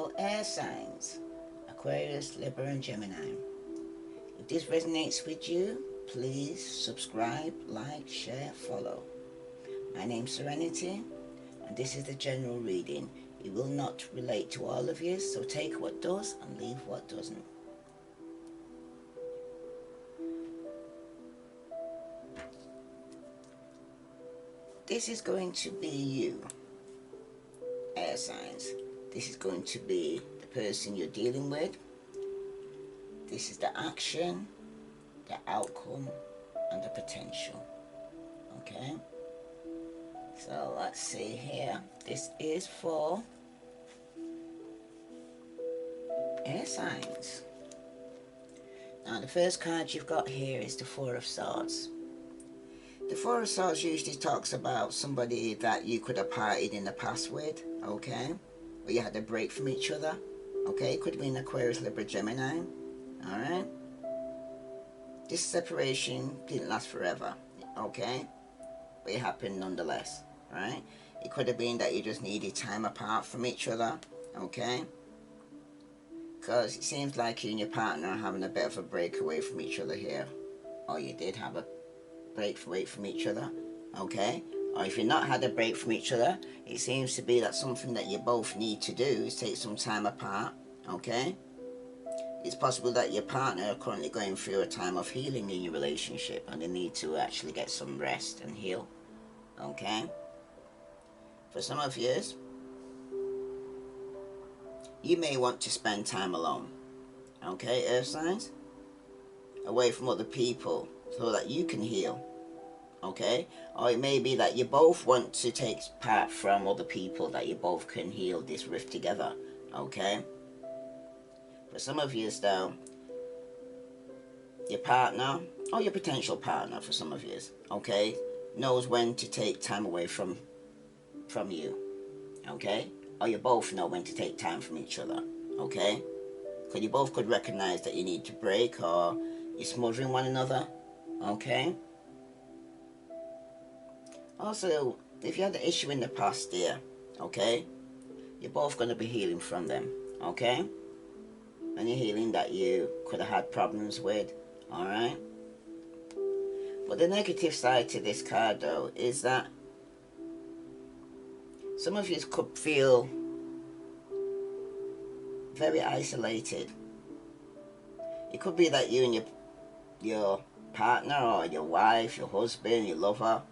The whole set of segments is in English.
Hello, air signs Aquarius, Libra, and Gemini. If this resonates with you, please subscribe, like, share, follow. My name's Serenity, and this is the general reading. It will not relate to all of you, so take what does and leave what doesn't. This is going to be you, air signs. This is going to be the person you're dealing with. This is the action, the outcome, and the potential. Okay? So let's see here. This is for air signs. Now the first card you've got here is the Four of Swords. The Four of Swords usually talks about somebody that you could have partied in the past with, okay? Or you had a break from each other, okay? It could have been Aquarius, Libra, Gemini, alright? This separation didn't last forever, okay? But it happened nonetheless, right? It could have been that you just needed time apart from each other, okay? Because it seems like you and your partner are having a bit of a break away from each other here. Or you did have a break away from each other, okay? Or if you've not had a break from each other, it seems to be that something that you both need to do is take some time apart, okay? It's possible that your partner are currently going through a time of healing in your relationship and they need to actually get some rest and heal, okay? For some of you may want to spend time alone, okay, earth signs? Away from other people so that you can heal, okay? Or it may be that you both want to take part from other people, that you both can heal this rift together, okay? For some of you though, your partner or your potential partner, for some of you, okay, knows when to take time away from you, okay? Or you both know when to take time from each other, okay? Because you both could recognize that you need to break, or you're smothering one another, okay? Also, if you had an issue in the past there, okay, you're both going to be healing from them, okay? And you're healing that you could have had problems with, alright? But the negative side to this card though is that some of you could feel very isolated. It could be that you and your partner or your wife, your husband, your lover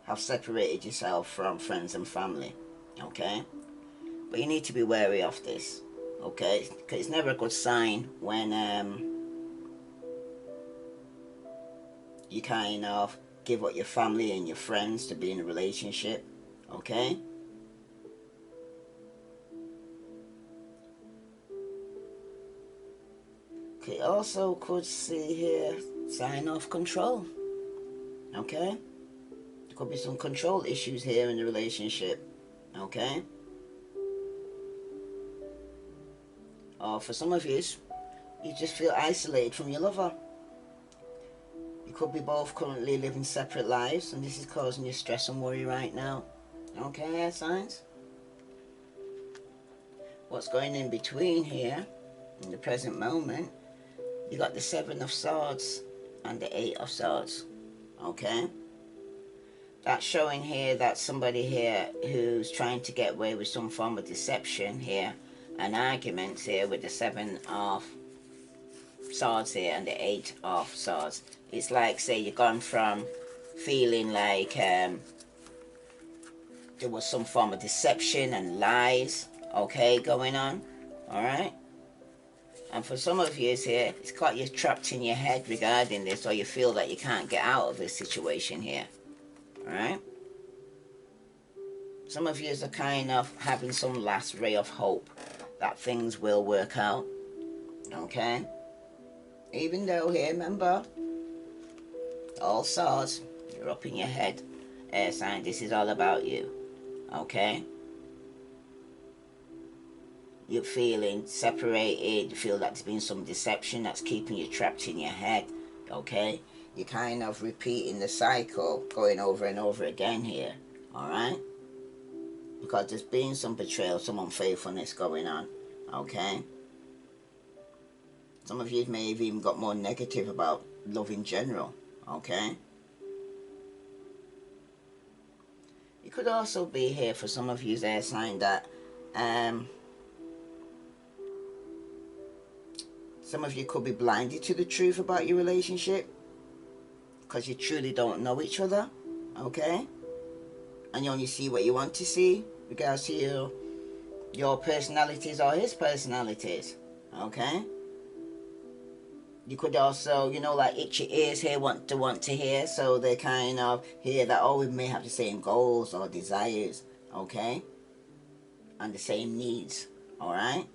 have separated yourself from friends and family, okay? But you need to be wary of this, okay? Because it's never a good sign when you kind of give up your family and your friends to be in a relationship, okay? Okay, also could see here sign of control, okay? There could be some control issues here in the relationship, okay? Or for some of you just feel isolated from your lover. You could be both currently living separate lives and this is causing you stress and worry right now, okay, air signs? What's going in between here, in the present moment, you got the Seven of Swords and the Eight of Swords, okay? That's showing here that somebody here who's trying to get away with some form of deception here, an argument here with the Seven of Swords here and the Eight of Swords. It's like, say, you've gone from feeling like there was some form of deception and lies, okay, going on, alright? And for some of you here, it's got you trapped in your head regarding this, or you feel that you can't get out of this situation here. Alright? Some of you are kind of having some last ray of hope that things will work out. Okay? Even though here, remember, all swords, you're up in your head. Air sign, this is all about you. Okay? You're feeling separated, you feel that there's been some deception that's keeping you trapped in your head, okay? You're kind of repeating the cycle, going over and over again here, alright? Because there's been some betrayal, some unfaithfulness going on, Okay? Some of you may have even got more negative about love in general. Okay? It could also be here for some of you's air sign that some of you could be blinded to the truth about your relationship because you truly don't know each other. Okay? And you only see what you want to see regards to your personalities or his personalities. Okay? You could also, like itch your ears, hear what to want to hear, so they kind of hear that, oh, we may have the same goals or desires, okay? And the same needs, alright?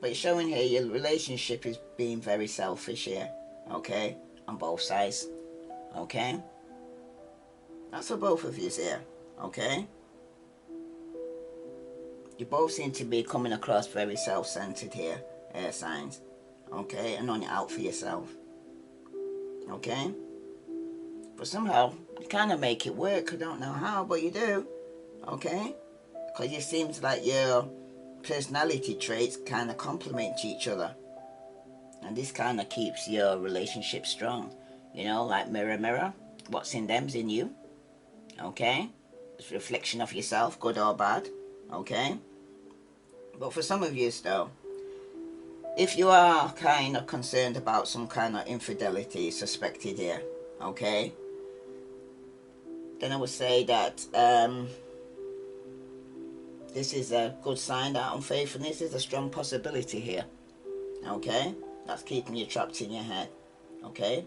But it's showing here your relationship is being very selfish here, okay? On both sides, okay? That's for both of you here, okay? You both seem to be coming across very self-centered here, air signs. Okay, and only out for yourself. Okay? But somehow, you kind of make it work. I don't know how, but you do. Okay? Because it seems like your personality traits kind of complement each other. And this kind of keeps your relationship strong. Like mirror, mirror. What's in them's in you. Okay? It's a reflection of yourself, good or bad. Okay? But for some of you, though, if you are kind of concerned about some kind of infidelity suspected here, okay, then I would say that this is a good sign that unfaithfulness is a strong possibility here, okay? That's keeping you trapped in your head, okay?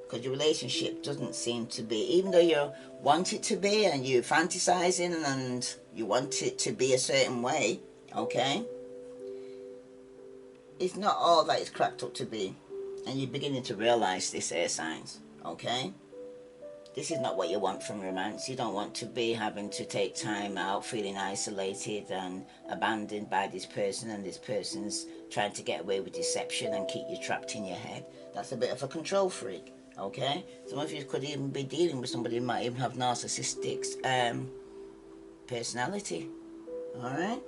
Because your relationship doesn't seem to be, even though you want it to be and you're fantasizing and you want it to be a certain way, okay? It's not all that it's cracked up to be, and you're beginning to realize this, air signs, okay? This is not what you want from romance. You don't want to be having to take time out, feeling isolated and abandoned by this person, and this person's trying to get away with deception and keep you trapped in your head. That's a bit of a control freak, okay? Some of you could even be dealing with somebody who might even have narcissistic personality, alright?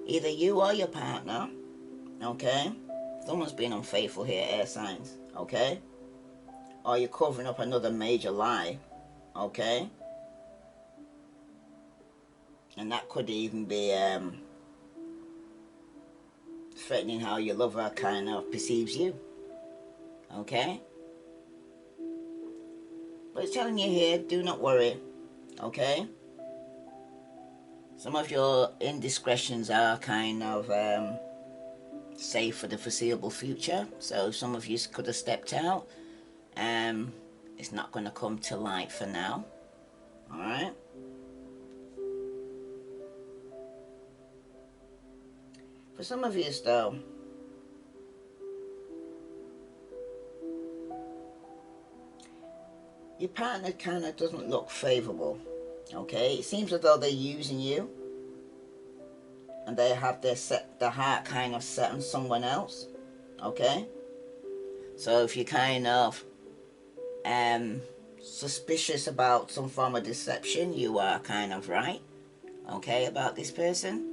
Either you or your partner, okay? Someone's being unfaithful here, air signs, okay? Or you're covering up another major lie, okay? And that could even be threatening how your lover kind of perceives you, okay? But it's telling you here, do not worry, okay? Some of your indiscretions are kind of safe for the foreseeable future. So some of you could have stepped out. It's not going to come to light for now. Alright? For some of you, though, your partner kind of doesn't look favourable. Okay? It seems as though they're using you. And they have their heart kind of set on someone else. Okay? So if you're kind of suspicious about some form of deception, you are kind of right, okay, about this person,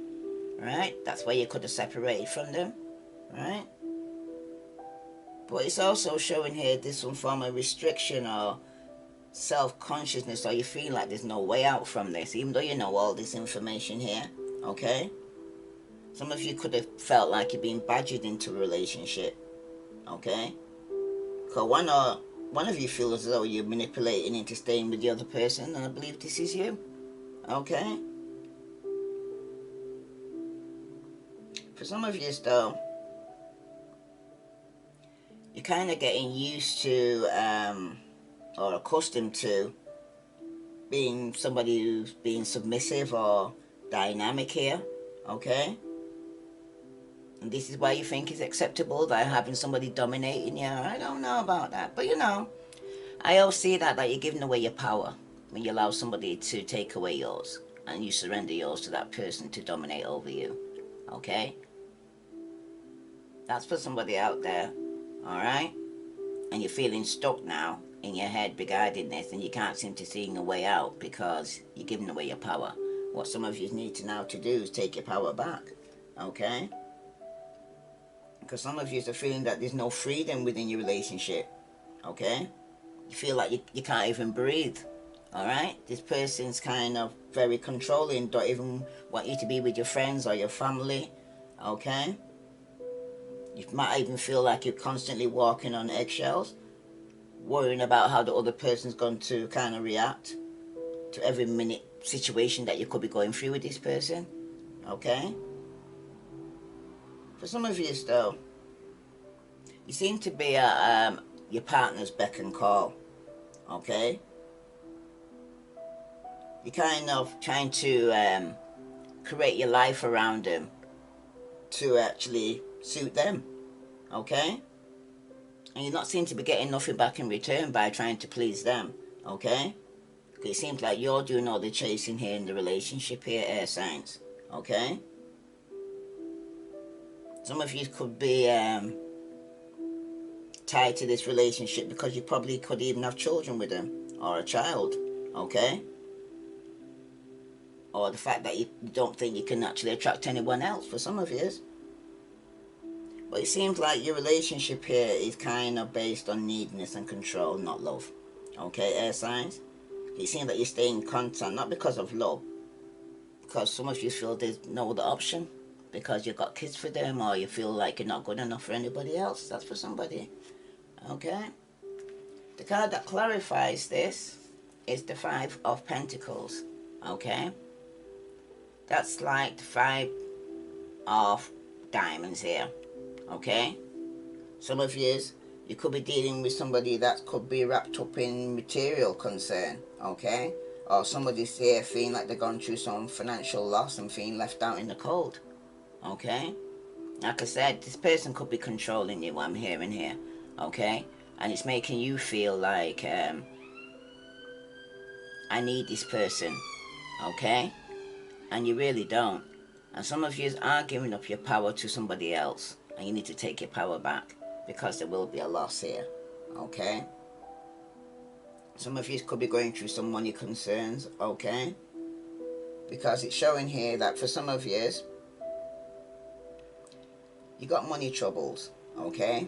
right? That's why you could have separated from them, right? But it's also showing here there's some form of restriction or self-consciousness, or you feel like there's no way out from this, even though you know all this information here, okay? Some of you could have felt like you're being badgered into a relationship, okay? Because one of you feels as though you're manipulating into staying with the other person, and I believe this is you, okay? For some of you, though, you're kind of getting used to or accustomed to being somebody who's being submissive or dynamic here, okay? And this is why you think it's acceptable that having somebody dominating you. I don't know about that, but I always see that like you're giving away your power when you allow somebody to take away yours and you surrender yours to that person to dominate over you, okay? That's for somebody out there, alright? And you're feeling stuck now in your head regarding this, and you can't seem to see a way out because you're giving away your power. What some of you need to now to do is take your power back, okay? Because some of you are feeling that there's no freedom within your relationship, okay? You feel like you can't even breathe, all right? This person's kind of very controlling, don't even want you to be with your friends or your family, okay? You might even feel like you're constantly walking on eggshells, worrying about how the other person's going to kind of react to every minute situation that you could be going through with this person, okay? For some of you, though, you seem to be at your partner's beck and call, okay? You're kind of trying to create your life around them to actually suit them, okay? And you not seem to be getting nothing back in return by trying to please them, okay? It seems like you're doing all the chasing here in the relationship here, air signs, okay? Some of you could be tied to this relationship because you probably could even have children with them, or a child, okay? Or the fact that you don't think you can actually attract anyone else for some of you. But it seems like your relationship here is kind of based on neediness and control, not love, okay, air signs? It seems like you stay in contact, not because of love, because some of you feel there's no other option, because you've got kids for them, or you feel like you're not good enough for anybody else. That's for somebody, okay? The card that clarifies this is the Five of Pentacles, okay? That's like the Five of Diamonds here, okay? Some of you could be dealing with somebody that could be wrapped up in material concern, okay? Or somebody's here feeling like they're going through some financial loss and feeling left out in the cold, okay? Like I said, this person could be controlling you, what I'm hearing here, okay? And it's making you feel like, I need this person, okay? And you really don't. And some of you are giving up your power to somebody else, and you need to take your power back, because there will be a loss here, okay? Some of you could be going through some money concerns, okay? Because it's showing here that for some of you, you got money troubles, okay?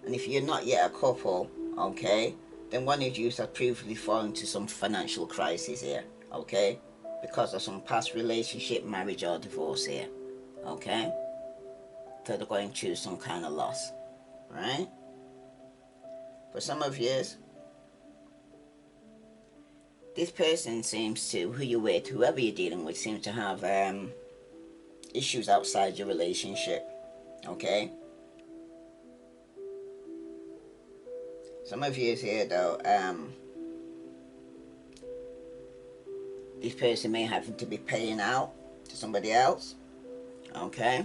And if you're not yet a couple, okay, then one of you has previously fallen into some financial crisis here, okay? Because of some past relationship, marriage, or divorce here, okay? So they're going through some kind of loss, right? For some of you, this person seems to, who you're with, whoever you're dealing with, seems to have issues outside your relationship, okay? Some of you here, though, this person may have to be paying out to somebody else, okay?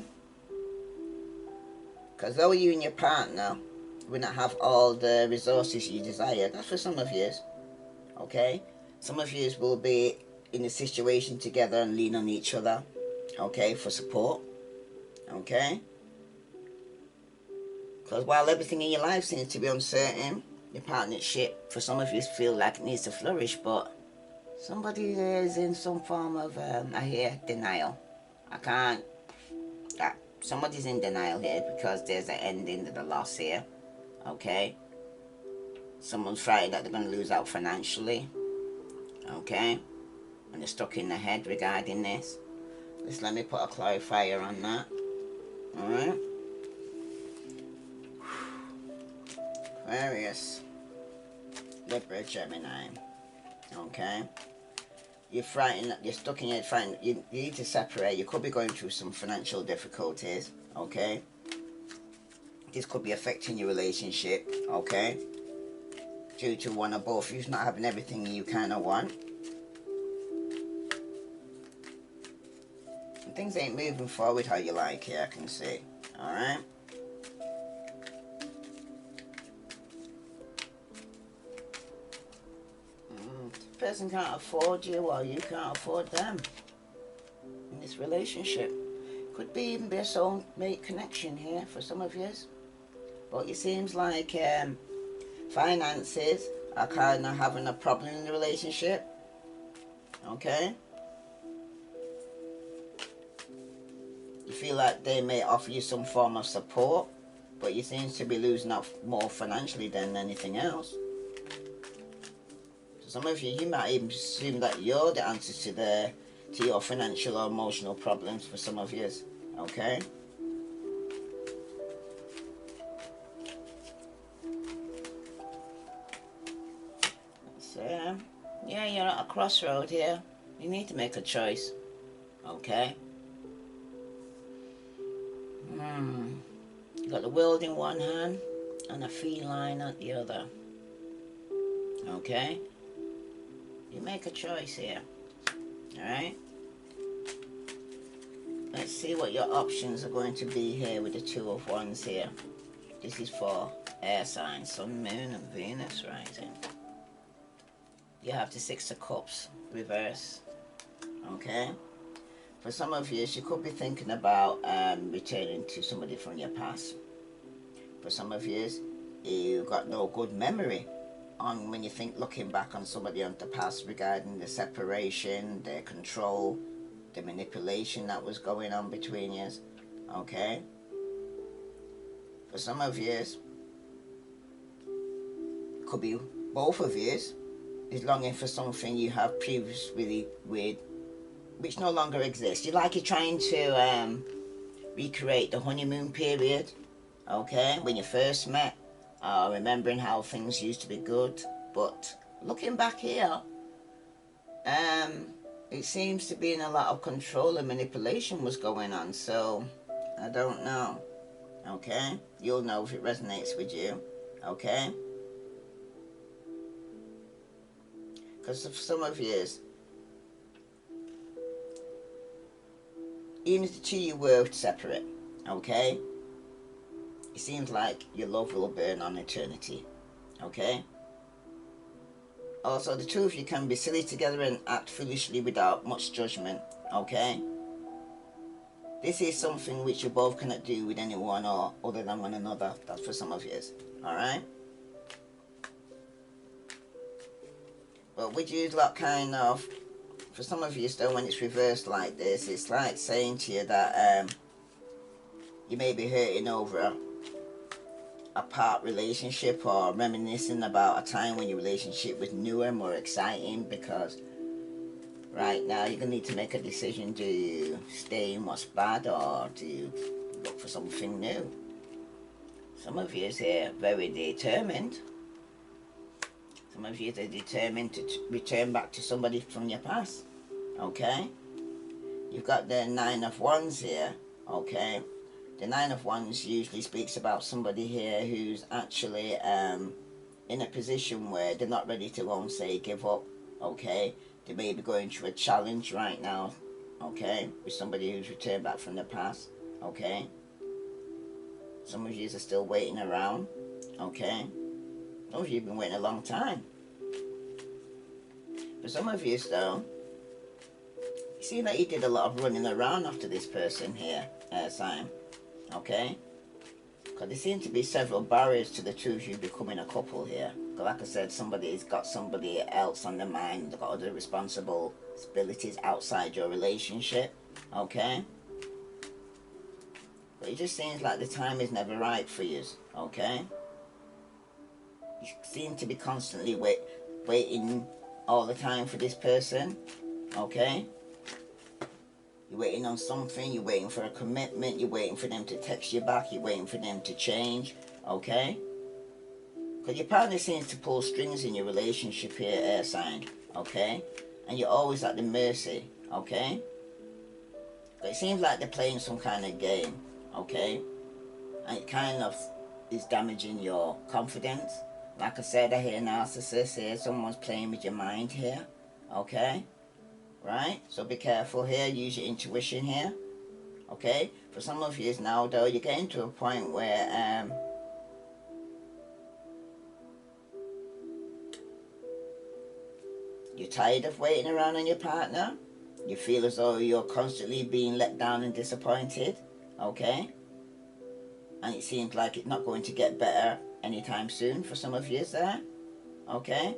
Because though you and your partner will not have all the resources you desire, that's for some of you, okay? Some of you will be in a situation together and lean on each other, okay, for support, okay? Because while everything in your life seems to be uncertain, your partnership, for some of you, feel like it needs to flourish, but somebody is in some form of, I hear, denial. Somebody's in denial here because there's an ending to the loss here, okay? Someone's frightened that they're going to lose out financially, okay? And they're stuck in the head regarding this. Just let me put a clarifier on that, alright? Aquarius, Libra, Gemini, okay? You're frightened, you're stuck in your frightened, you need to separate. You could be going through some financial difficulties, okay? This could be affecting your relationship, okay? Due to one or both of you not having everything you kind of want. And things ain't moving forward how you like here, I can see, alright? The person can't afford you or you can't afford them in this relationship. Could be even be a soulmate connection here for some of you. But it seems like Finances are kind of having a problem in the relationship. Okay? You feel like they may offer you some form of support, but you seem to be losing out more financially than anything else. So some of you, you might even assume that you're the answer to your financial or emotional problems for some of you. Okay? So, yeah, you're at a crossroad here. You need to make a choice. Okay? You got the world in one hand and a feline at the other. Okay? You make a choice here. Alright? Let's see what your options are going to be here with the Two of Wands here. This is for air signs, Sun, Moon and Venus rising. You have the Six of Cups reverse. Okay? For some of you could be thinking about returning to somebody from your past. For some of you got no good memory on when you think looking back on somebody on the past regarding the separation, their control, the manipulation that was going on between you. Okay? For some of you, could be both of you, is longing for something you have previously with, which no longer exists. You're trying to recreate the honeymoon period, okay, when you first met, remembering how things used to be good. But looking back here, it seems to be in a lot of control and manipulation was going on. So I don't know. Okay, you'll know if it resonates with you. Okay, because for some of you, even if the two of you were separate, okay, it seems like your love will burn on eternity. Okay. Also, the two of you can be silly together and act foolishly without much judgment. Okay. This is something which you both cannot do with anyone or other than one another. That's for some of you. Alright? But would you lot kind of, for some of you though, when it's reversed like this, it's like saying to you that you may be hurting over a part relationship or reminiscing about a time when your relationship was newer, more exciting, because right now you're going to need to make a decision. Do you stay in what's bad or do you look for something new? Some of you here are very determined. Some of you are determined to return back to somebody from your past. Okay? You've got the Nine of Wands here. Okay? The Nine of Wands usually speaks about somebody here who's actually in a position where they're not ready to go and say give up. Okay? They may be going through a challenge right now. Okay? With somebody who's returned back from the past. Okay? Some of you are still waiting around. Okay? Some of you have been waiting a long time. For some of you though, you see that you did a lot of running around after this person here, Sam. Okay? Because there seem to be several barriers to the two of you becoming a couple here. Because like I said, somebody's got somebody else on their mind. They've got other responsibilities outside your relationship. Okay? But it just seems like the time is never right for you. Okay? You seem to be constantly waiting all the time for this person. Okay? You're waiting on something, you're waiting for a commitment, you're waiting for them to text you back, you're waiting for them to change, okay? Because your partner seems to pull strings in your relationship here, air sign, okay? And you're always at the mercy, okay? But it seems like they're playing some kind of game, okay? And it kind of is damaging your confidence. Like I said, I hear narcissists here, someone's playing with your mind here, okay? Right? So be careful here, use your intuition here. Okay? For some of you now though, you're getting to a point where you're tired of waiting around on your partner. You feel as though you're constantly being let down and disappointed. Okay? And it seems like it's not going to get better anytime soon for some of you there, okay?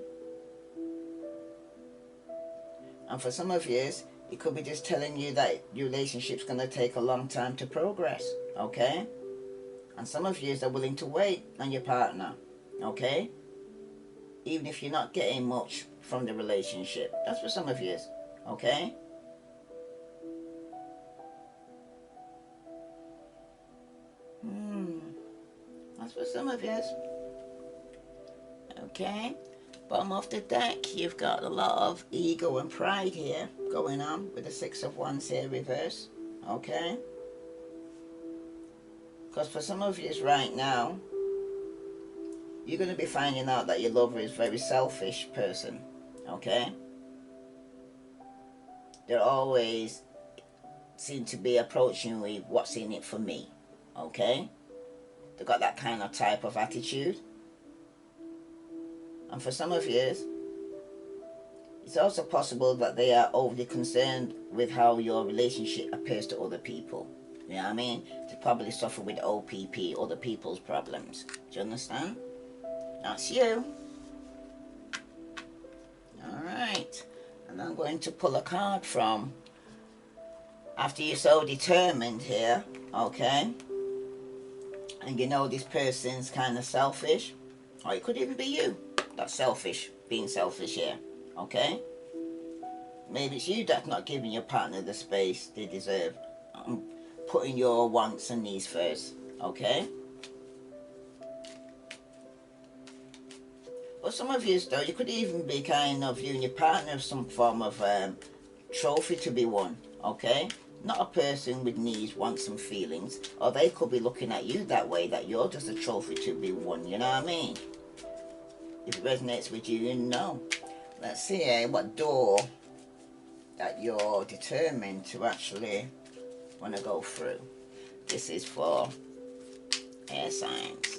And for some of you, it could be just telling you that your relationship's going to take a long time to progress, okay? And some of you are willing to wait on your partner, okay? Even if you're not getting much from the relationship. That's for some of you, okay? That's for some of you, okay? Bottom of the deck, you've got a lot of ego and pride here going on with the Six of Wands here reverse, okay? Because for some of you right now, you're going to be finding out that your lover is a very selfish person, okay? They always seem to be approaching you with what's in it for me, okay? They've got that kind of type of attitude. And for some of you, it's also possible that they are overly concerned with how your relationship appears to other people. You know what I mean? They probably suffer with OPP, other people's problems. Do you understand? That's you. Alright. And I'm going to pull a card from After You're So Determined here, okay? And you know this person's kind of selfish. Or it could even be you that's selfish, being selfish here, okay? Maybe it's you that's not giving your partner the space they deserve. Putting your wants and needs first, okay? But some of you, though, you could even be kind of viewing your partner as some form of trophy to be won, okay? Not a person with needs, wants and feelings. Or they could be looking at you that way, that you're just a trophy to be won, you know what I mean? If it resonates with you, you know. Let's see what door that you're determined to actually want to go through. This is for air signs.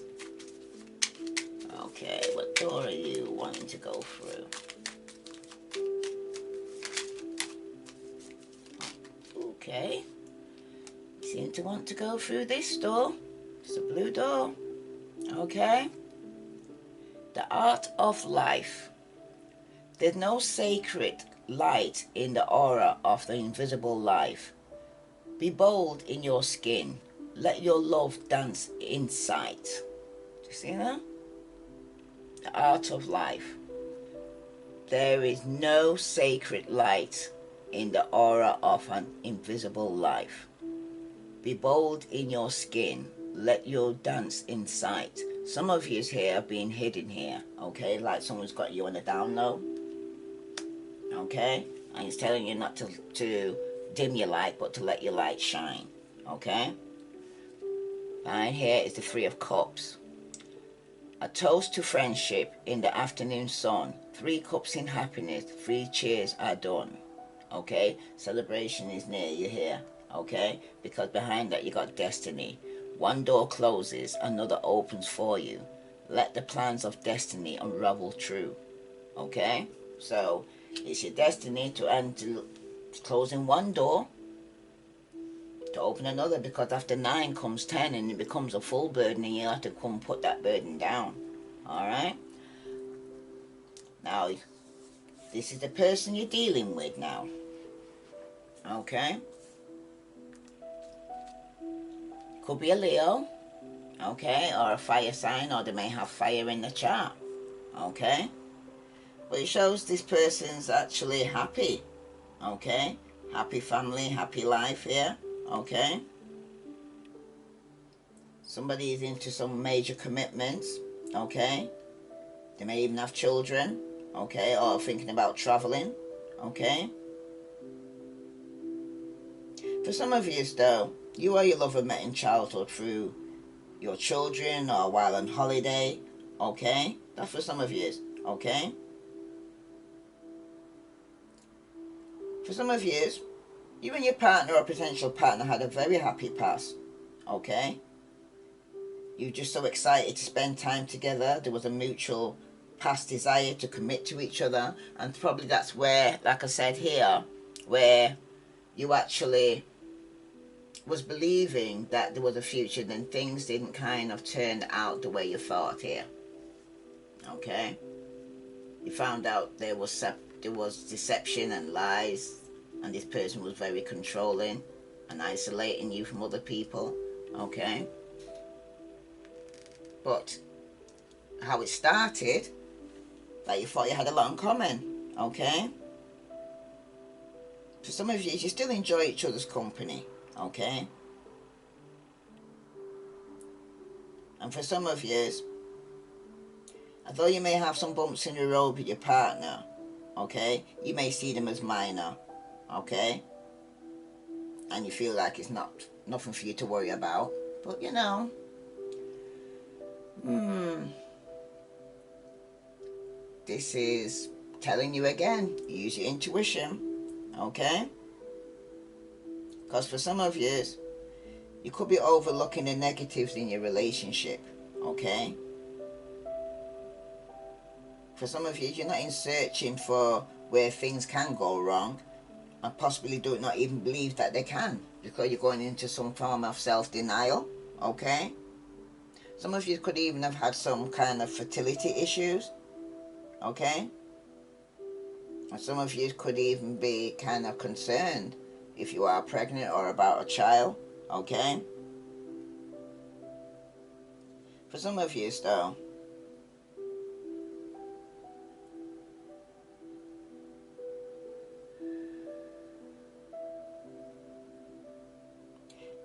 Okay, what door are you wanting to go through? Okay. You seem to want to go through this door. It's a blue door. Okay. The art of life. There's no sacred light in the aura of the invisible life. Be bold in your skin. Let your love dance in sight. Do you see that? The art of life. There is no sacred light in the aura of an invisible life. Be bold in your skin. Let your dance in sight. Some of you here are being hidden here, okay? Like someone's got you on the down low, okay? And he's telling you not to dim your light, but to let your light shine, okay? Behind here is the Three of Cups. A toast to friendship in the afternoon sun. 3 cups in happiness. 3 cheers are done. Okay? Celebration is near you here. Okay? Because behind that you got destiny. One door closes, another opens for you. Let the plans of destiny unravel true. Okay? So, it's your destiny to closing one door to open another, because after 9 comes 10 and it becomes a full burden and you have to come put that burden down. Alright? Now, this is the person you're dealing with now. Okay? Could be a Leo. Okay? Or a fire sign, or they may have fire in the chart. Okay? But it shows this person's actually happy. Okay? Happy family, happy life here. Okay? Somebody is into some major commitments. Okay? They may even have children. Okay? Or thinking about traveling. Okay? For some of you, though, you or your lover met in childhood through your children or while on holiday. Okay? That's for some of you. Okay? For some of you, you and your partner or potential partner had a very happy past. Okay? You're just so excited to spend time together. There was a mutual past desire to commit to each other. And probably that's where, like I said here, where you actually was believing that there was a future, then things didn't kind of turn out the way you thought here. Okay? You found out there was deception and lies, and this person was very controlling and isolating you from other people. Okay? But how it started, like you thought you had a lot in common. Okay? For some of you still enjoy each other's company. Okay? And for some of you, although you may have some bumps in the road with your partner, okay, you may see them as minor, okay, and you feel like it's nothing for you to worry about. But you know, this is telling you again, use your intuition, okay? Because for some of you, you could be overlooking the negatives in your relationship, okay? For some of you, you're not in searching for where things can go wrong, and possibly do not even believe that they can, because you're going into some form of self-denial, okay? Some of you could even have had some kind of fertility issues, okay? And some of you could even be kind of concerned if you are pregnant or about a child, okay? For some of you, though,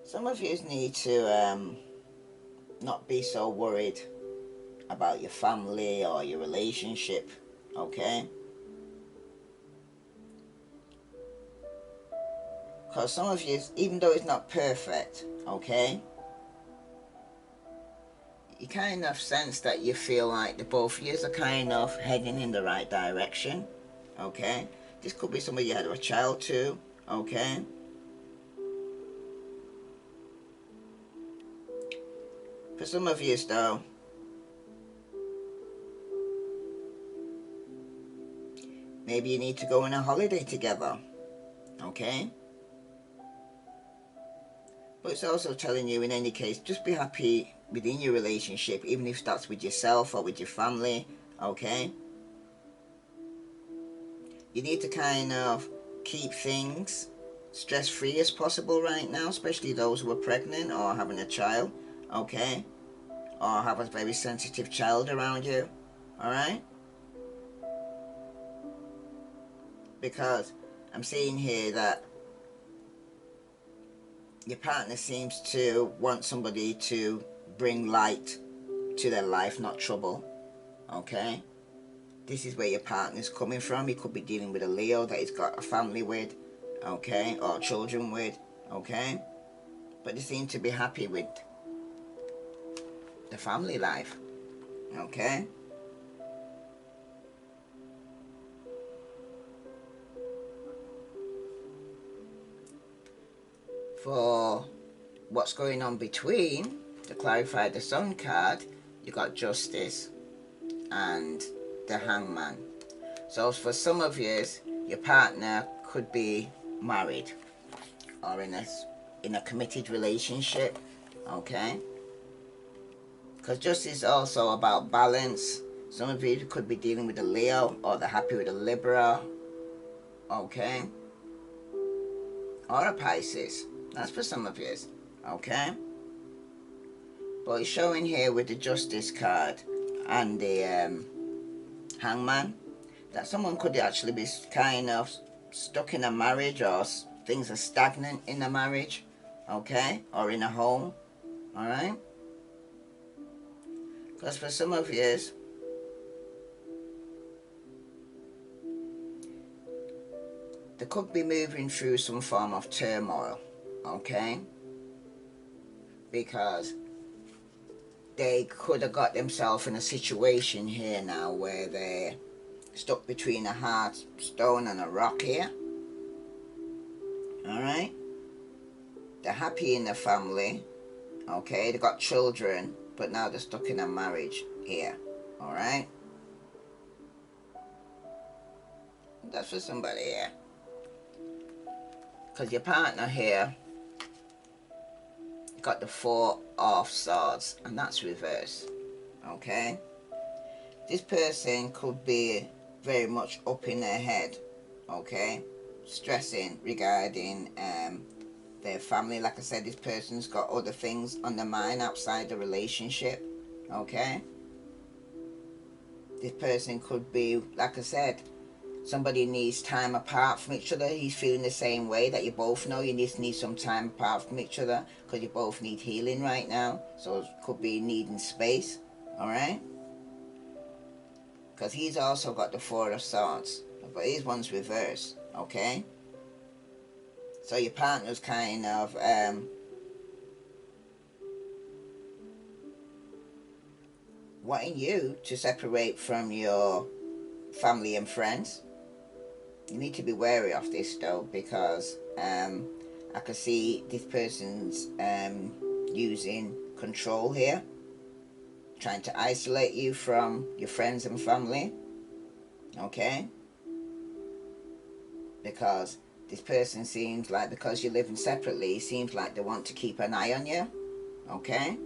some of you need to not be so worried about your family or your relationship, okay? Because some of you, even though it's not perfect, okay, you kind of sense that you feel like the both of you are kind of heading in the right direction, okay? This could be somebody you had a child to, okay? For some of you, though, maybe you need to go on a holiday together, okay? But it's also telling you, in any case, just be happy within your relationship, even if that's with yourself or with your family, okay? You need to kind of keep things stress-free as possible right now, especially those who are pregnant or having a child, okay? Or have a very sensitive child around you, alright? Because I'm seeing here that your partner seems to want somebody to bring light to their life, not trouble, okay? This is where your partner's coming from. He could be dealing with a Leo that he's got a family with, okay, or children with, okay? But they seem to be happy with the family life, okay? For what's going on between, to clarify the Sun card, you got Justice and the Hangman. So for some of you, your partner could be married or in a committed relationship, okay? Because Justice is also about balance. Some of you could be dealing with a Leo, or they're happy with a Libra, okay? Or a Pisces. That's for some of you, okay? But it's showing here with the Justice card and the Hangman that someone could actually be kind of stuck in a marriage, or things are stagnant in a marriage, okay? Or in a home, alright? Because for some of you, they could be moving through some form of turmoil, okay? Because they could have got themselves in a situation here now where they're stuck between a hard stone and a rock here, alright? They're happy in their family, okay? They got children, but now they're stuck in a marriage here, alright? That's for somebody here. Because your partner here got the Four of Swords, and that's reverse. Okay, this person could be very much up in their head. Okay, stressing regarding their family. Like I said, this person's got other things on their mind outside the relationship. Okay, this person could be, like I said, somebody needs time apart from each other. He's feeling the same way, that you both know you need some time apart from each other, because you both need healing right now. So it could be needing space. All right, because he's also got the Four of Swords, but his one's reversed. Okay, so your partner's kind of wanting you to separate from your family and friends. You need to be wary of this though, because I can see this person's using control here, trying to isolate you from your friends and family. Okay, because this person seems like, because you're living separately, it seems like they want to keep an eye on you. Okay,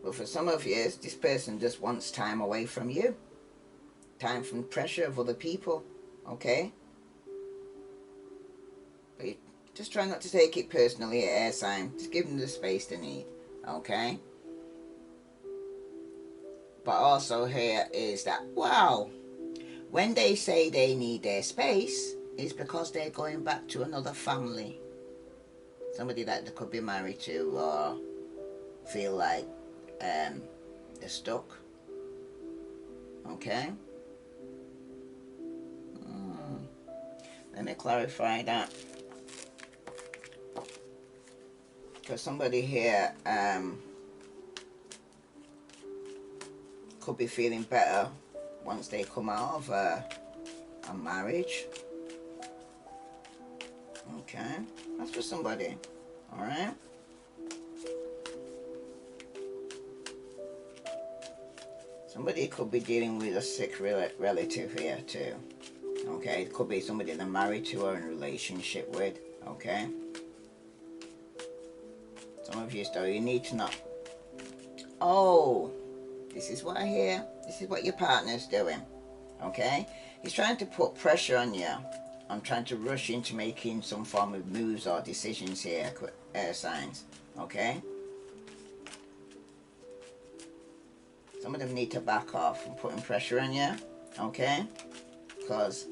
but for some of you, this person just wants time away from you, time from pressure of other people. Okay, but you just try not to take it personally at air sign. Just give them the space they need. Okay, but also here is that, wow, when they say they need their space, it's because they're going back to another family, somebody that they could be married to, or feel like they're stuck. Okay, let me clarify that, because somebody here could be feeling better once they come out of a marriage. Okay, that's for somebody. All right, somebody could be dealing with a sick relative here too. Okay, it could be somebody they're married to or in a relationship with. Okay, some of you though, you need to know. Oh, this is what I hear. This is what your partner's doing. Okay, he's trying to put pressure on you. I'm trying to rush into making some form of moves or decisions here, air signs. Okay, some of them need to back off from putting pressure on you. Okay, because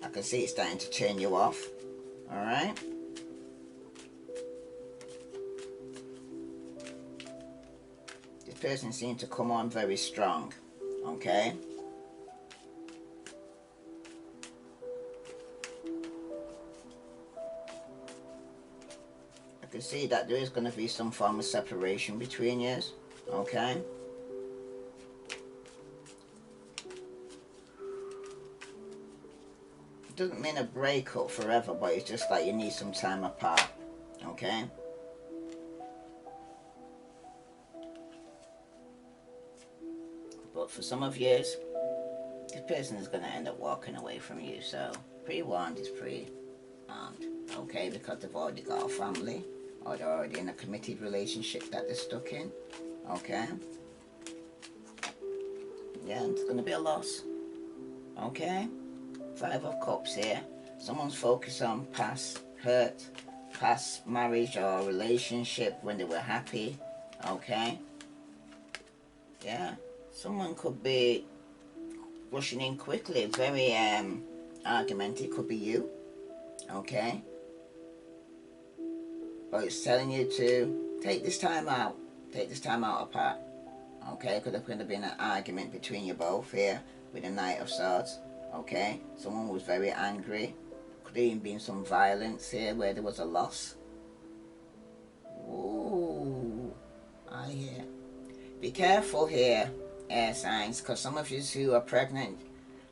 I can see it's starting to turn you off. All right, this person seems to come on very strong. Okay, I can see that there is going to be some form of separation between you. Okay, it doesn't mean a breakup forever, but it's just like you need some time apart. Okay, but for some of you, this person is going to end up walking away from you. So pre-warned is pre-armed. Okay, because they've already got a family, or they're already in a committed relationship that they're stuck in. Okay, yeah, it's going to be a loss. Okay, Five of Cups here. Someone's focused on past hurt, past marriage or relationship when they were happy. Okay, yeah, someone could be rushing in quickly, very argumentative. Could be you. Okay, but it's telling you to take this time out, apart. Okay, because there's going to be an argument between you both here with the Knight of Swords. Okay, someone was very angry. Could even been some violence here where there was a loss. Ooh, I hear. Be careful here, air signs, because some of you who are pregnant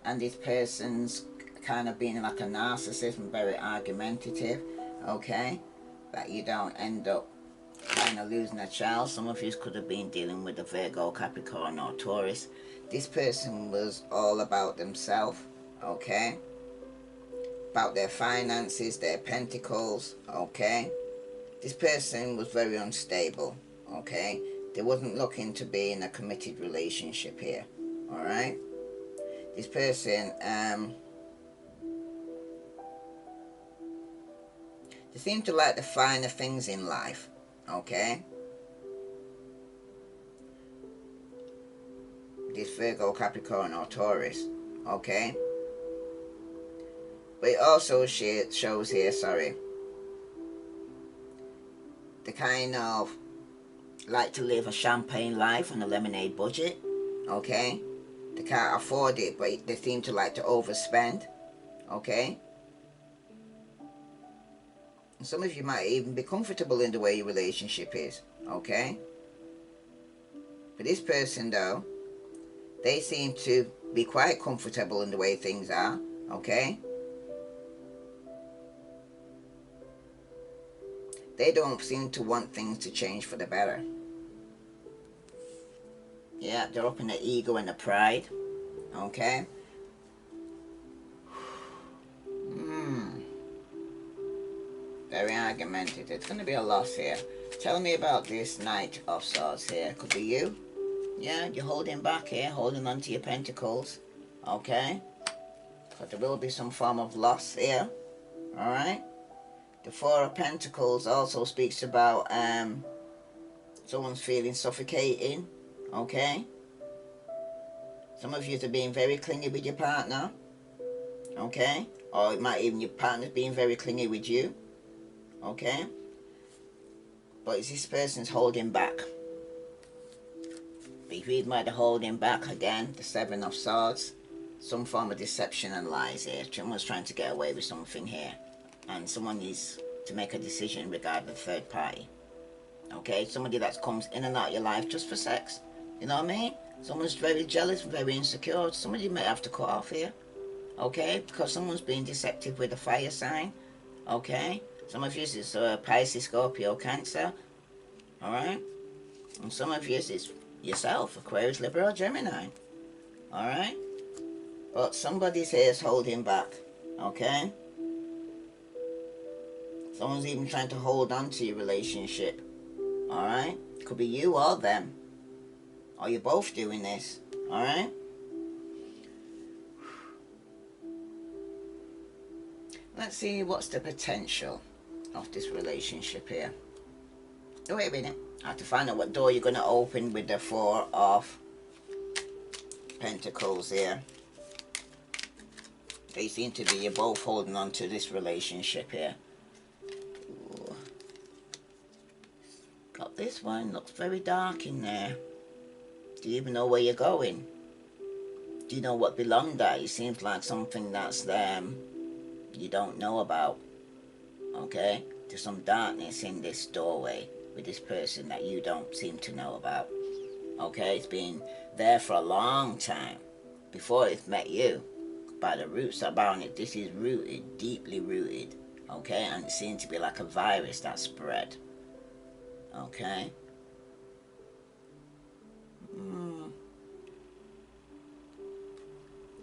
and this person's kind of being like a narcissist and very argumentative. Okay, that you don't end up kind of losing a child. Some of you could have been dealing with a Virgo, Capricorn or Taurus. This person was all about themselves. Okay, about their finances, their pentacles, okay? This person was very unstable, okay? They wasn't looking to be in a committed relationship here, alright? This person, they seem to like the finer things in life, okay? This Virgo, Capricorn or Taurus, okay? But it also shows here, sorry, they kind of like to live a champagne life on a lemonade budget, okay? They can't afford it, but they seem to like to overspend, okay? And some of you might even be comfortable in the way your relationship is, okay? For this person though, they seem to be quite comfortable in the way things are, okay? They don't seem to want things to change for the better. Yeah, they're up in the ego and the pride, okay? Very argumentative. It's going to be a loss here. Tell me about this Knight of Swords here. Could be you. Yeah, you're holding back here, holding on to your pentacles, okay? But there will be some form of loss here, alright? The Four of Pentacles also speaks about someone's feeling suffocating, okay? Some of you are being very clingy with your partner, okay? Or it might even your partner's being very clingy with you, okay? But it's this person's holding back. But if you might be holding back again, the Seven of Swords, some form of deception and lies here. Someone's trying to get away with something here. And someone needs to make a decision regarding the third party. Okay, somebody that comes in and out of your life just for sex. You know what I mean? Someone's very jealous, very insecure. Somebody may have to cut off here. Okay, because someone's being deceptive with a fire sign. Okay, some of you is Pisces, Scorpio, Cancer. Alright, and some of you is yourself, Aquarius, Libra, or Gemini. Alright, but somebody's here is holding back. Okay, someone's even trying to hold on to your relationship. Alright, could be you or them, or you're both doing this. Alright, let's see what's the potential of this relationship here. Oh, wait a minute, I have to find out what door you're going to open with the Four of Pentacles here. They seem to be, you're both holding on to this relationship here. Ooh. Got this one, looks very dark in there. Do you even know where you're going? Do you know what belonged there? It seems like something that's you don't know about. Okay, there's some darkness in this doorway with this person that you don't seem to know about. Okay, it's been there for a long time before it's met you. By the roots about it, this is rooted, deeply rooted. Okay, and it seems to be like a virus that spread. Okay.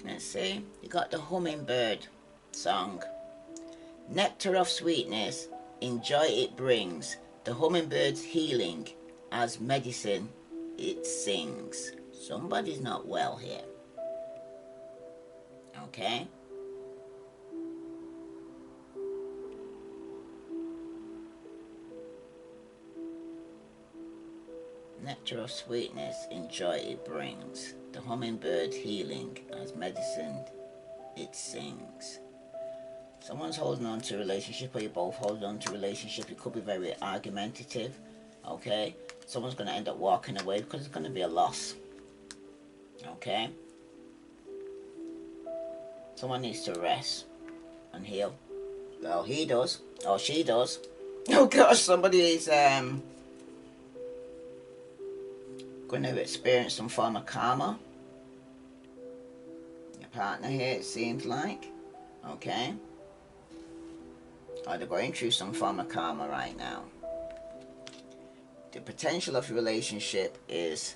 Let's see, you got the hummingbird song. Nectar of sweetness, enjoy it brings. The hummingbird's healing, as medicine it sings. Somebody's not well here. Okay? Nectar of sweetness, enjoy it brings. The hummingbird healing, as medicine it sings. Someone's holding on to a relationship, or you're both holding on to a relationship. It could be very argumentative, okay? Someone's going to end up walking away because it's going to be a loss, okay? Someone needs to rest and heal. Well, he does, or she does. Oh gosh, somebody is going to experience some form of karma. Your partner here, it seems like, okay? Or they're going through some form of karma right now. The potential of your relationship is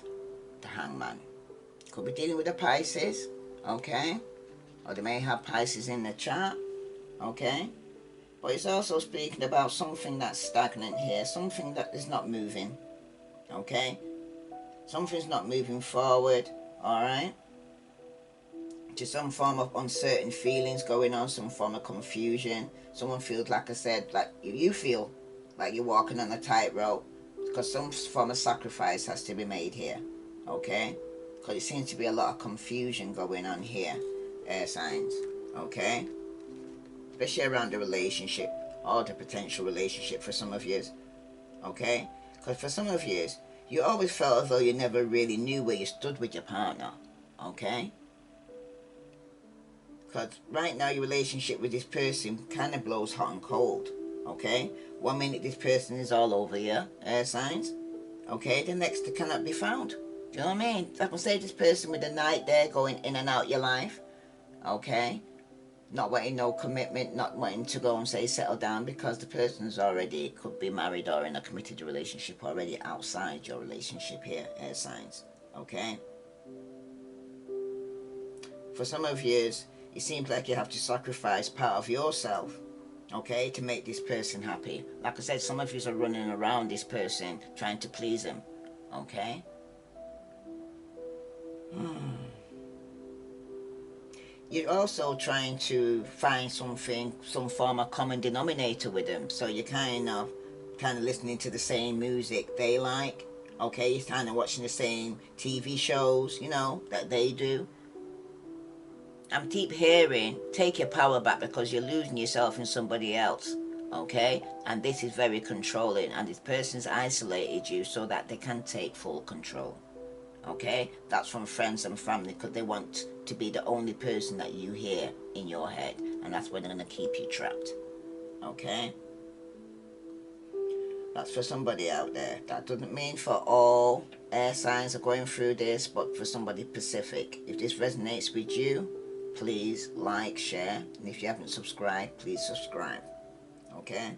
the Hangman. Could be dealing with a Pisces, okay? Or they may have Pisces in the chart, okay? But it's also speaking about something that's stagnant here, something that is not moving, okay? Something's not moving forward, alright? To some form of uncertain feelings going on, some form of confusion. Someone feels, like I said, like you feel like you're walking on a tightrope because some form of sacrifice has to be made here, okay? Because it seems to be a lot of confusion going on here, air signs, okay? Especially around the relationship or the potential relationship for some of you, okay? Because for some of you, you always felt as though you never really knew where you stood with your partner, okay? Because right now your relationship with this person kind of blows hot and cold, okay? One minute this person is all over you, air signs, okay? The next they cannot be found. Do you know what I mean? I can say this person with the night there going in and out your life, okay? Not wanting no commitment, not wanting to go and say settle down because the person's already could be married or in a committed relationship already outside your relationship here, air signs, okay? For some of you, it seems like you have to sacrifice part of yourself, okay, to make this person happy. Like I said, some of you are running around this person trying to please him, okay? You're also trying to find something, some form of common denominator with them. So you're kind of listening to the same music they like, okay? You're kind of watching the same TV shows, you know, that they do. I'm keep hearing, take your power back because you're losing yourself in somebody else, okay? And this is very controlling, and this person's isolated you so that they can take full control, okay? That's from friends and family because they want to be the only person that you hear in your head, and that's where they're going to keep you trapped, okay? That's for somebody out there. That doesn't mean for all air signs are going through this, but for somebody specific. If this resonates with you, please like, share, and if you haven't subscribed, please subscribe, okay?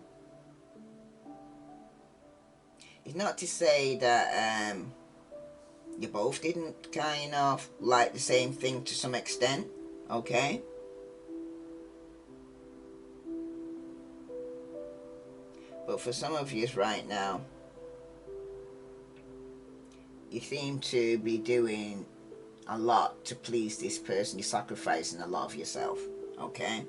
It's not to say that you both didn't kind of like the same thing to some extent, okay? But for some of you right now, you seem to be doing a lot to please this person. You're sacrificing a lot of yourself, okay?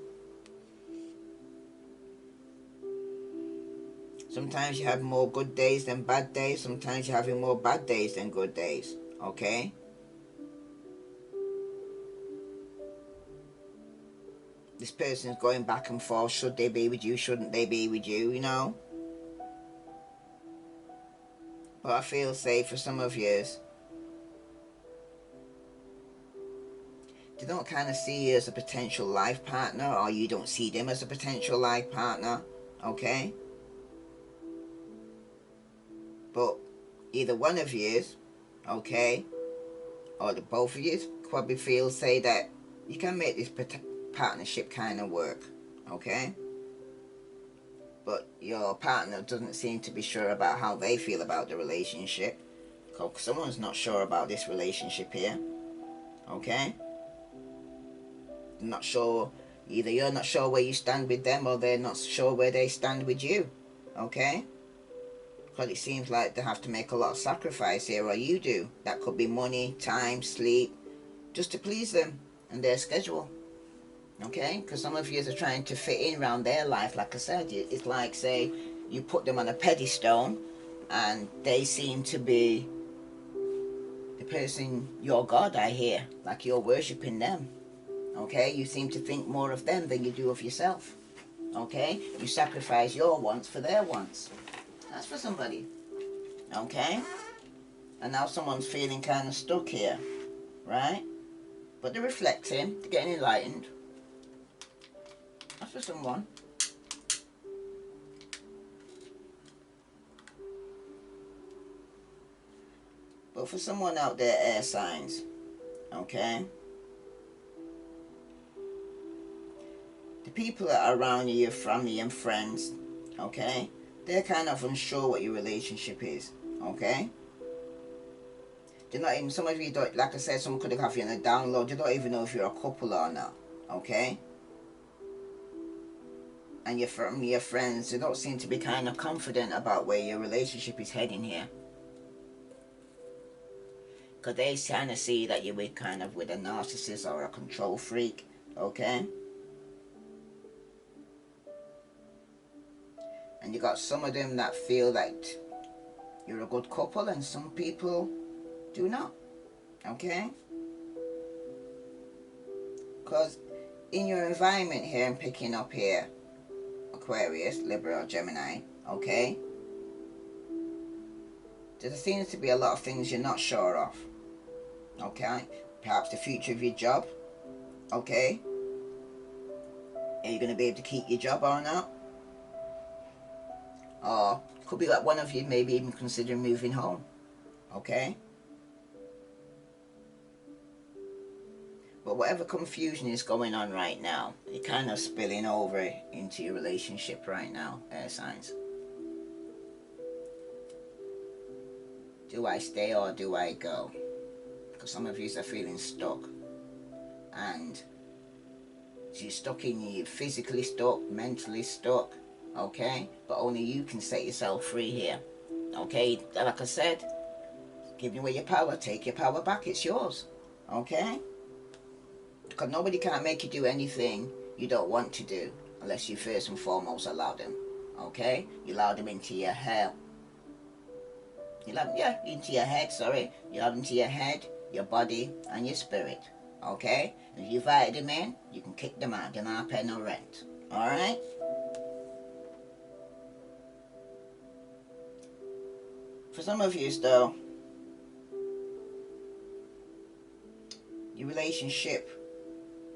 Sometimes you have more good days than bad days. Sometimes you're having more bad days than good days, okay? This person's going back and forth. Should they be with you? Shouldn't they be with you, you know? But I feel safe for some of you. They don't kind of see you as a potential life partner, or you don't see them as a potential life partner, okay? But either one of you, okay, or the both of you probably say that you can make this partnership kind of work, okay? But your partner doesn't seem to be sure about how they feel about the relationship. Someone's not sure about this relationship here, okay? Not sure, either you're not sure where you stand with them or they're not sure where they stand with you, okay? Because it seems like they have to make a lot of sacrifice here, or you do. That could be money, time, sleep, just to please them and their schedule, okay? Because some of you are trying to fit in around their life. Like I said, it's like, say, you put them on a pedestal and they seem to be the person, your God, I hear, like you're worshipping them, okay? You seem to think more of them than you do of yourself, okay? You sacrifice your wants for their wants. That's for somebody, okay? And now someone's feeling kind of stuck here, right? But they're reflecting, they're getting enlightened. That's for someone. But for someone out there, air signs, okay? The people that are around you, your family and friends, okay? They're kind of unsure what your relationship is, okay? They're not even, some of you don't, like I said, someone could have you on a download. You don't even know if you're a couple or not, okay? and from your friends, they don't seem to be kind of confident about where your relationship is heading here. Because they kind of see that you're with kind of with a narcissist or a control freak, okay? And you got some of them that feel that you're a good couple, and some people do not, okay? Because in your environment here, I'm picking up here, Aquarius, Libra, Gemini, okay? There seems to be a lot of things you're not sure of, okay? Perhaps the future of your job, okay? Are you going to be able to keep your job or not? Or could be like one of you maybe even considering moving home, okay? But whatever confusion is going on right now, it's kind of spilling over into your relationship right now, air signs. Do I stay or do I go? Because some of you are feeling stuck. And you're stuck you're physically stuck, mentally stuck, okay? But only you can set yourself free here, okay? Like I said, give away your power, take your power back, it's yours, okay? Because nobody can make you do anything you don't want to do unless you first and foremost allow them, okay? You allow them into your head. Into your head, sorry. You allow them into your head, your body, and your spirit, okay? And if you invite them in, you can kick them out. They're not paying no rent, alright? For some of you, though, your relationship,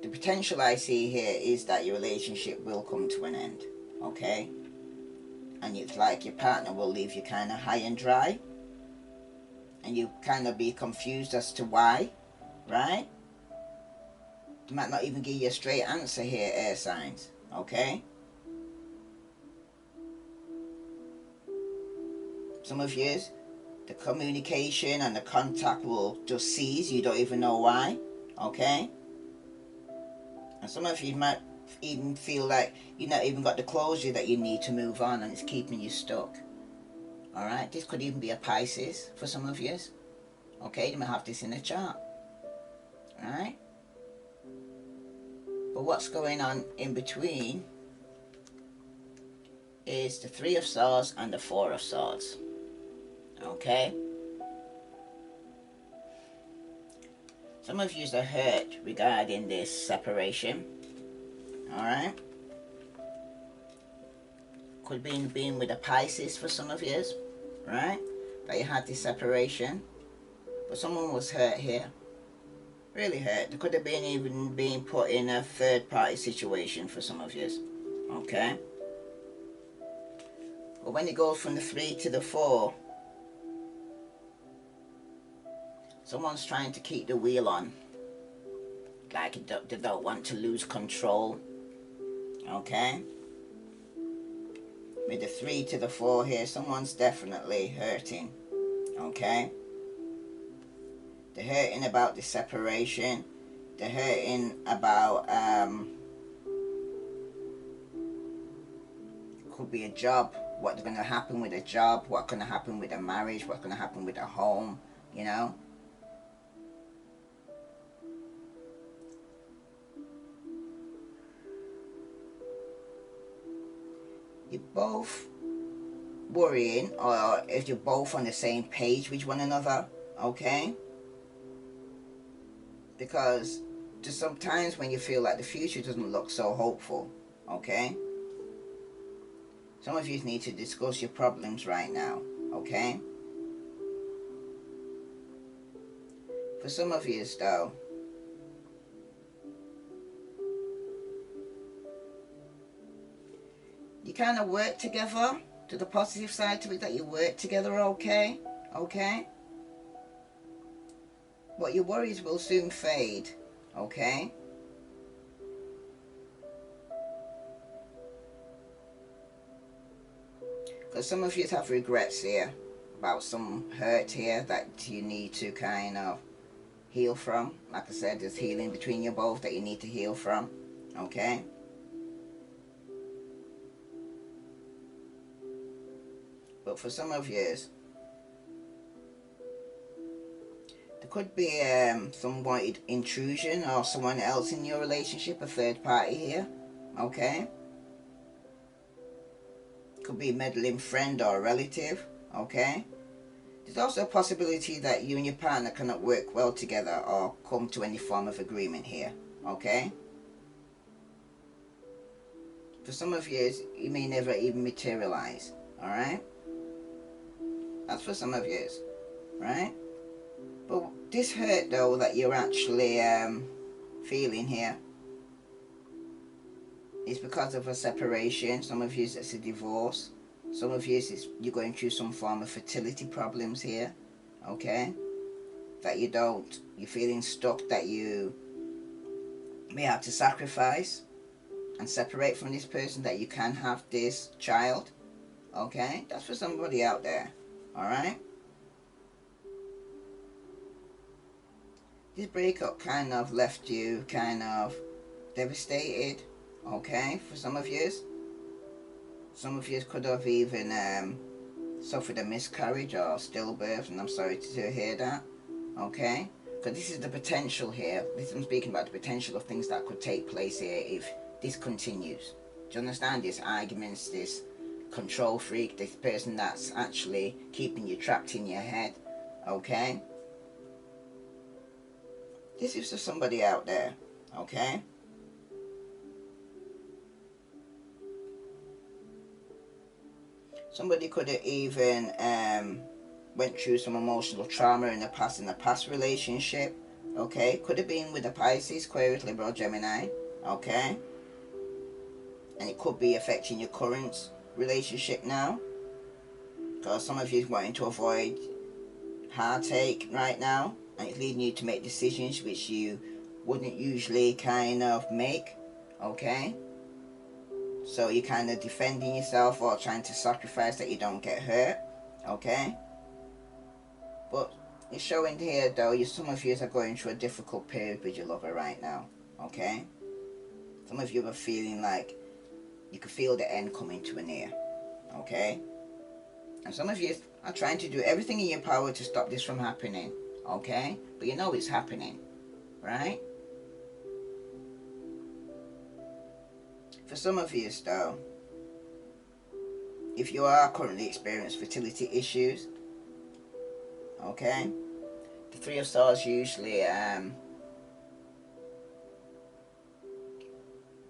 the potential I see here is that your relationship will come to an end, okay? And it's like your partner will leave you kind of high and dry, and you kind of be confused as to why, right? They might not even give you a straight answer here, air signs, okay? Some of you, the communication and the contact will just cease, you don't even know why, okay? And some of you might even feel like you've not even got the closure that you need to move on, and it's keeping you stuck. Alright, this could even be a Pisces for some of you. Okay, you might have this in the chart. Alright? But what's going on in between is the Three of Swords and the Four of Swords. Okay? Some of you are hurt regarding this separation. Alright? Could be being with a Pisces for some of you, right? That you had this separation. But someone was hurt here. Really hurt. They could have been even being put in a third party situation for some of you. Okay? But when it goes from the 3 to the 4, someone's trying to keep the wheel on. Like they don't want to lose control. Okay? With the 3 to the 4 here, someone's definitely hurting. Okay? They're hurting about the separation. They're hurting about could be a job. What's going to happen with a job? What's going to happen with a marriage? What's going to happen with a home? You know? You're both worrying, or if you're both on the same page with one another, okay? Because there's sometimes when you feel like the future doesn't look so hopeful, okay? Some of you need to discuss your problems right now, okay? For some of you, though, you kind of work together, to the positive side to it, that you work together okay, okay? But your worries will soon fade, okay? Because some of you have regrets here, about some hurt here that you need to kind of heal from. Like I said, there's healing between you both that you need to heal from, okay? But for some of you, there could be some wanted intrusion or someone else in your relationship, a third party here, okay? Could be a meddling friend or a relative, okay? There's also a possibility that you and your partner cannot work well together or come to any form of agreement here, okay? For some of you, it may never even materialize, alright? That's for some of you, right? But this hurt though that you're actually feeling here is because of a separation. Some of you it's a divorce. Some of you you're going through some form of fertility problems here, okay? That you're feeling stuck, that you may have to sacrifice and separate from this person that you can have this child, okay? That's for somebody out there, alright? This breakup kind of left you kind of devastated, okay, for some of you. Some of you could have even suffered a miscarriage or stillbirth, and I'm sorry to hear that, okay? Because this is the potential here. I'm speaking about the potential of things that could take place here if this continues. Do you understand? This arguments, this control freak, this person that's actually keeping you trapped in your head, okay? This is for somebody out there, okay? Somebody could have even went through some emotional trauma in the past relationship, okay? Could have been with a Pisces, Aquarius, Libra, Gemini, okay? And it could be affecting your current relationship now, because some of you are wanting to avoid heartache right now, and it's leading you to make decisions which you wouldn't usually kind of make, okay? So you're kind of defending yourself or trying to sacrifice that you don't get hurt, okay? But it's showing here though, some of you are going through a difficult period with your lover right now, okay? Some of you are feeling like you can feel the end coming to an ear, okay? And some of you are trying to do everything in your power to stop this from happening, okay? But you know it's happening, right? For some of you though, if you are currently experiencing fertility issues, okay, the Three of Swords usually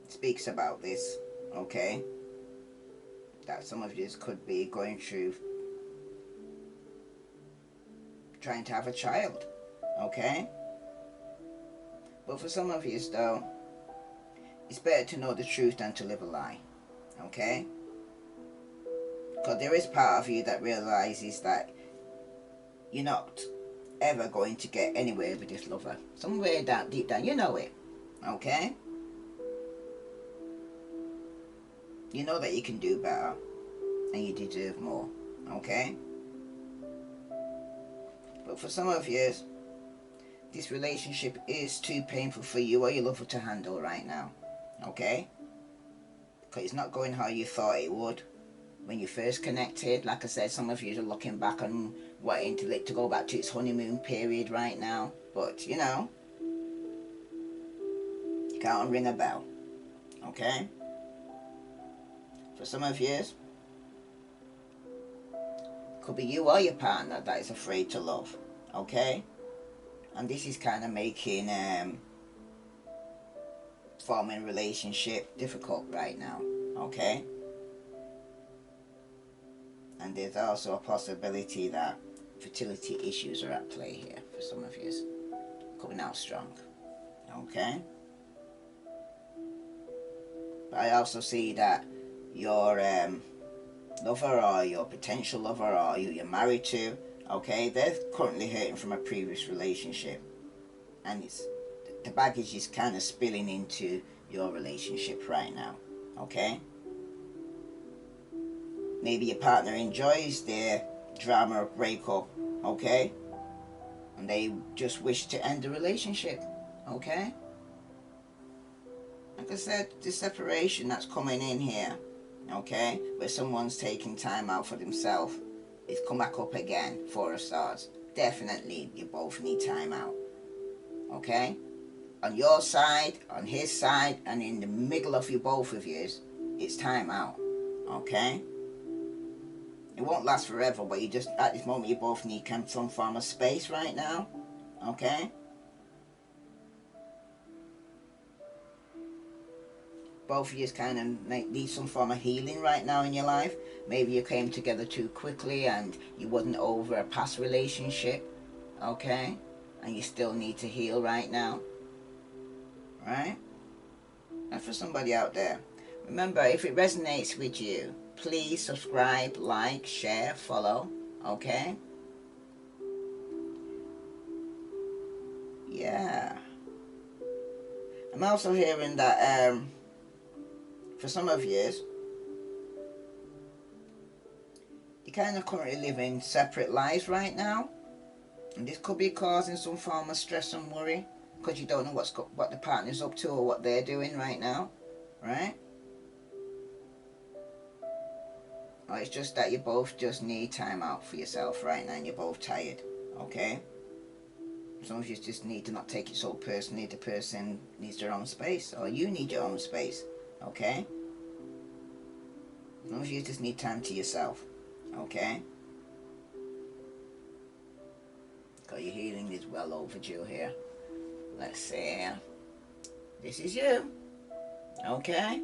speaks about this, okay, that some of you could be going through trying to have a child, okay? But for some of you though, it's better to know the truth than to live a lie, okay? Because there is part of you that realizes that you're not ever going to get anywhere with this lover. Somewhere down, deep down, you know it, okay? You know that you can do better and you deserve more, okay? But for some of you, this relationship is too painful for you or your lover to handle right now, okay? Because it's not going how you thought it would when you first connected. Like I said, some of you are looking back and wanting to go back to its honeymoon period right now. But, you know, you can't ring a bell, okay? For some of you, could be you or your partner that is afraid to love, okay? And this is kind of making forming a relationship difficult right now, okay? And there's also a possibility that fertility issues are at play here for some of you, coming out strong, okay? But I also see that your lover or your potential lover or who you're married to, okay, they're currently hurting from a previous relationship, and the baggage is kind of spilling into your relationship right now, okay? Maybe your partner enjoys their drama of breakup, okay, and they just wish to end the relationship, okay? Like I said, the separation that's coming in here, okay, where someone's taking time out for themselves, It's come back up again. Four of Swords. Definitely, you both need time out. Okay? On your side, on his side, and in the middle of you both of you, it's time out. Okay? It won't last forever, but you just, at this moment, you both need some form of space right now. Okay? Both of you kind of need some form of healing right now in your life. Maybe you came together too quickly and you wasn't over a past relationship. Okay? And you still need to heal right now. Right? And for somebody out there, remember, if it resonates with you, please subscribe, like, share, follow. Okay? Yeah. I'm also hearing that for some of you, you're kind of currently living separate lives right now. And this could be causing some form of stress and worry because you don't know what the partner's up to or what they're doing right now. Right? Or it's just that you both just need time out for yourself right now and you're both tired. Okay? Some of you just need to not take it so personally. The person needs their own space, or you need your own space. Okay? Some of you just need time to yourself. Okay? Because your healing is well overdue here. Let's see. This is you. Okay?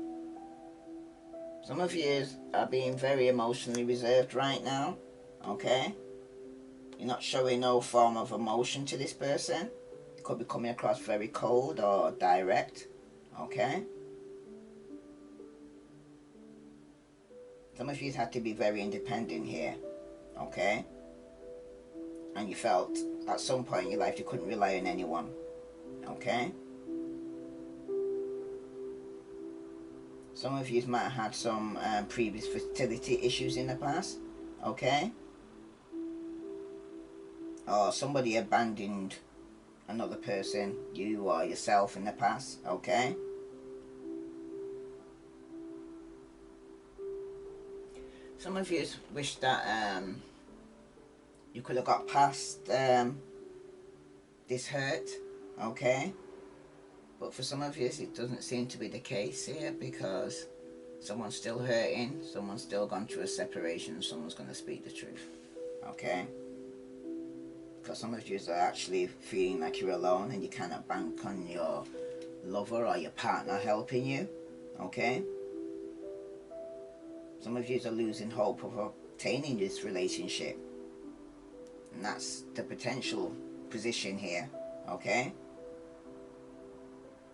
Some of you are being very emotionally reserved right now. Okay? You're not showing no form of emotion to this person. You could be coming across very cold or direct. Okay? Some of you had to be very independent here. Okay? And you felt at some point in your life you couldn't rely on anyone. Okay? Some of you might have had some previous fertility issues in the past. Okay? Or somebody abandoned another person, you or yourself, in the past. Okay? Some of you wish that you could have got past this hurt. Okay? But for some of you it doesn't seem to be the case here, because someone's still hurting, someone's still gone through a separation, and someone's going to speak the truth. Okay? Because some of you are actually feeling like you're alone and you cannot bank on your lover or your partner helping you. Okay? Some of you are losing hope of obtaining this relationship. And that's the potential position here. Okay?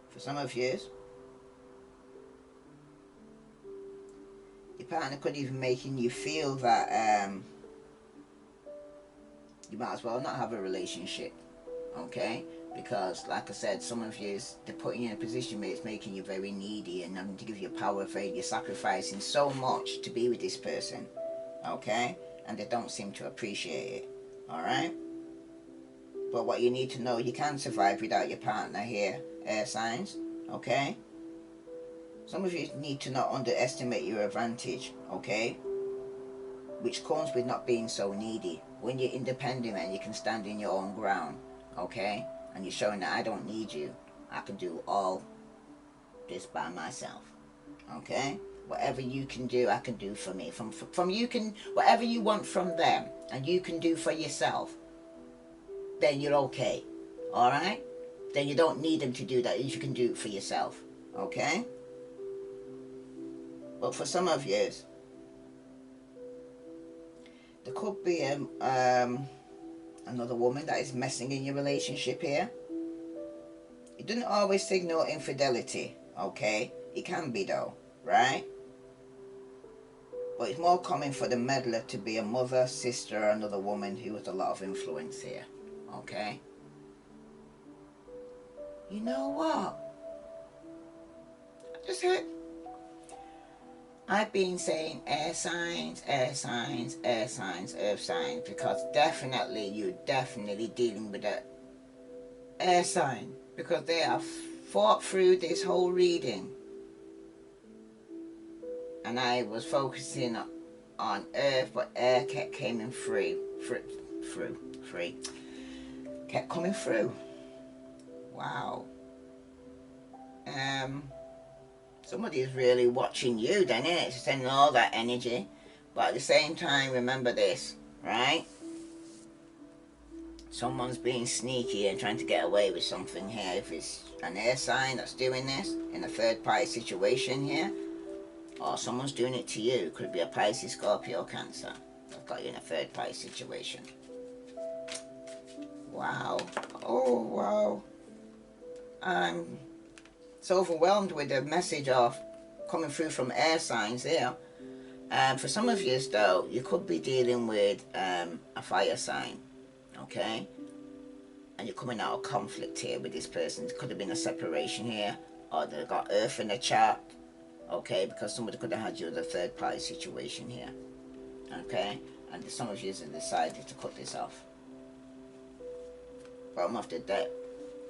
For some of you, your partner could even making you feel that you might as well not have a relationship. Okay? Because, like I said, some of you, they're putting you in a position where it's making you very needy and having to give you power for it. You're sacrificing so much to be with this person. Okay? And they don't seem to appreciate it. Alright? But what you need to know, you can survive without your partner here, air signs. Okay? Some of you need to not underestimate your advantage. Okay? Which comes with not being so needy. When you're independent and you can stand in your own ground. Okay? And you're showing that I don't need you. I can do all this by myself. Okay? Whatever you can do, I can do for me. From you can, whatever you want from them and you can do for yourself, then you're okay. Alright? Then you don't need them to do that if you can do it for yourself. Okay? But for some of you, there could be another woman that is messing in your relationship here. It doesn't always signal infidelity. Okay? It can be though. Right? But it's more common for the meddler to be a mother, sister, or another woman who has a lot of influence here. Okay? You know what? I just heard. I've been saying air signs, air signs, air signs, earth signs, because definitely you're definitely dealing with an air sign, because they have fought through this whole reading. And I was focusing on earth, but air kept coming free. Free. Kept coming through. Wow. Somebody is really watching you then, isn't it? Sending all that energy. But at the same time, remember this, right? Someone's being sneaky and trying to get away with something here. If it's an air sign that's doing this in a third party situation here, or someone's doing it to you, could be a Pisces, Scorpio, Cancer. I've got you in a third party situation. Wow. Oh, wow. I'm so overwhelmed with the message of coming through from air signs here. For some of you, though, you could be dealing with a fire sign, okay? And you're coming out of conflict here with this person. It could have been a separation here, or they've got earth in the chart, okay? Because somebody could have had you in a third party situation here, okay? And some of you have decided to cut this off. Bottom of the deck,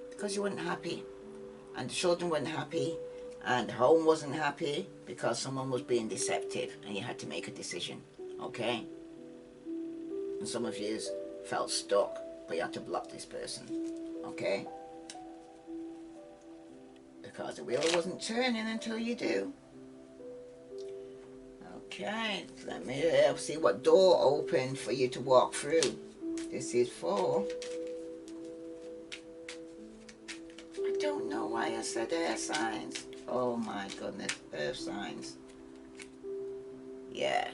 because you weren't happy, and the children weren't happy, and the home wasn't happy because someone was being deceptive, and you had to make a decision, okay? And some of you felt stuck, but you had to block this person, okay? Because the wheel wasn't turning until you do. Okay, let me see what door opened for you to walk through. This is for... I don't know why I said air signs. Oh my goodness, earth signs. Yeah.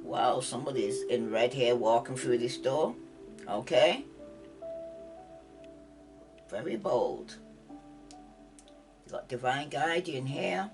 Wow, somebody's in red here walking through this door. Okay. Very bold. You got divine guardian here.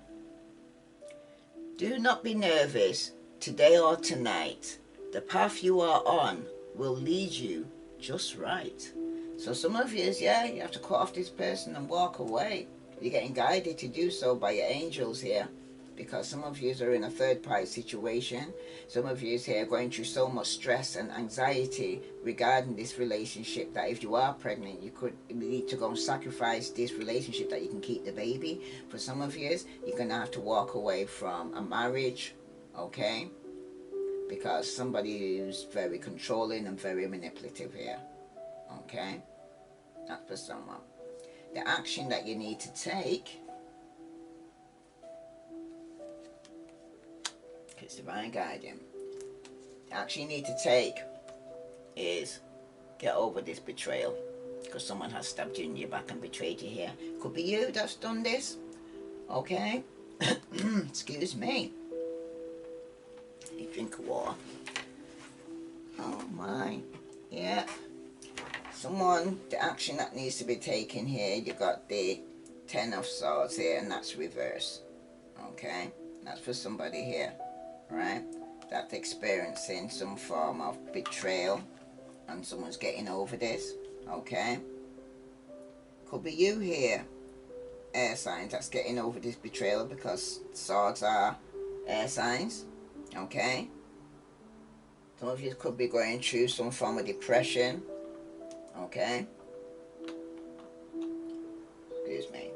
Do not be nervous today or tonight. The path you are on will lead you just right. So some of you, yeah, you have to cut off this person and walk away. You're getting guided to do so by your angels here, because some of you are in a third party situation. Some of you here are going through so much stress and anxiety regarding this relationship that if you are pregnant, you could need to go and sacrifice this relationship that you can keep the baby. For some of you, you're going to have to walk away from a marriage, okay? Because somebody who's very controlling and very manipulative here, okay? That's for someone. The action that you need to take, it's divine guiding. The action you need to take is get over this betrayal, because someone has stabbed you in your back and betrayed you here. Could be you that's done this, okay? Excuse me. You drink of water. Oh my, yeah. Someone, the action that needs to be taken here, you got the Ten of Swords here, and that's reverse, okay? That's for somebody here, right? That's experiencing some form of betrayal, and someone's getting over this, okay? Could be you here, air signs, that's getting over this betrayal, because swords are air signs, okay? Some of you could be going through some form of depression, okay? Excuse me.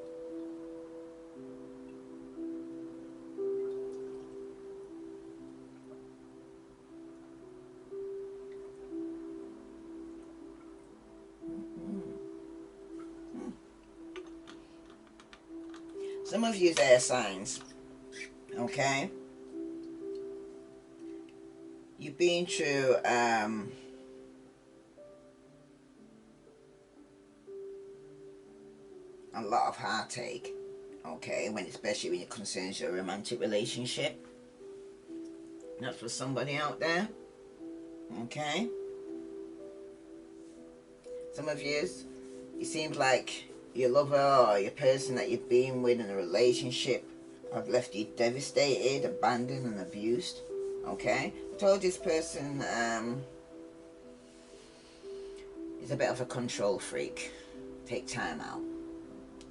Some of you air signs, okay? You've been through a lot of heartache, okay, especially when it concerns your romantic relationship. That's for somebody out there, okay? Some of you, it seems like your lover or your person that you've been with in a relationship have left you devastated, abandoned and abused, okay? I told this person is a bit of a control freak. Take time out.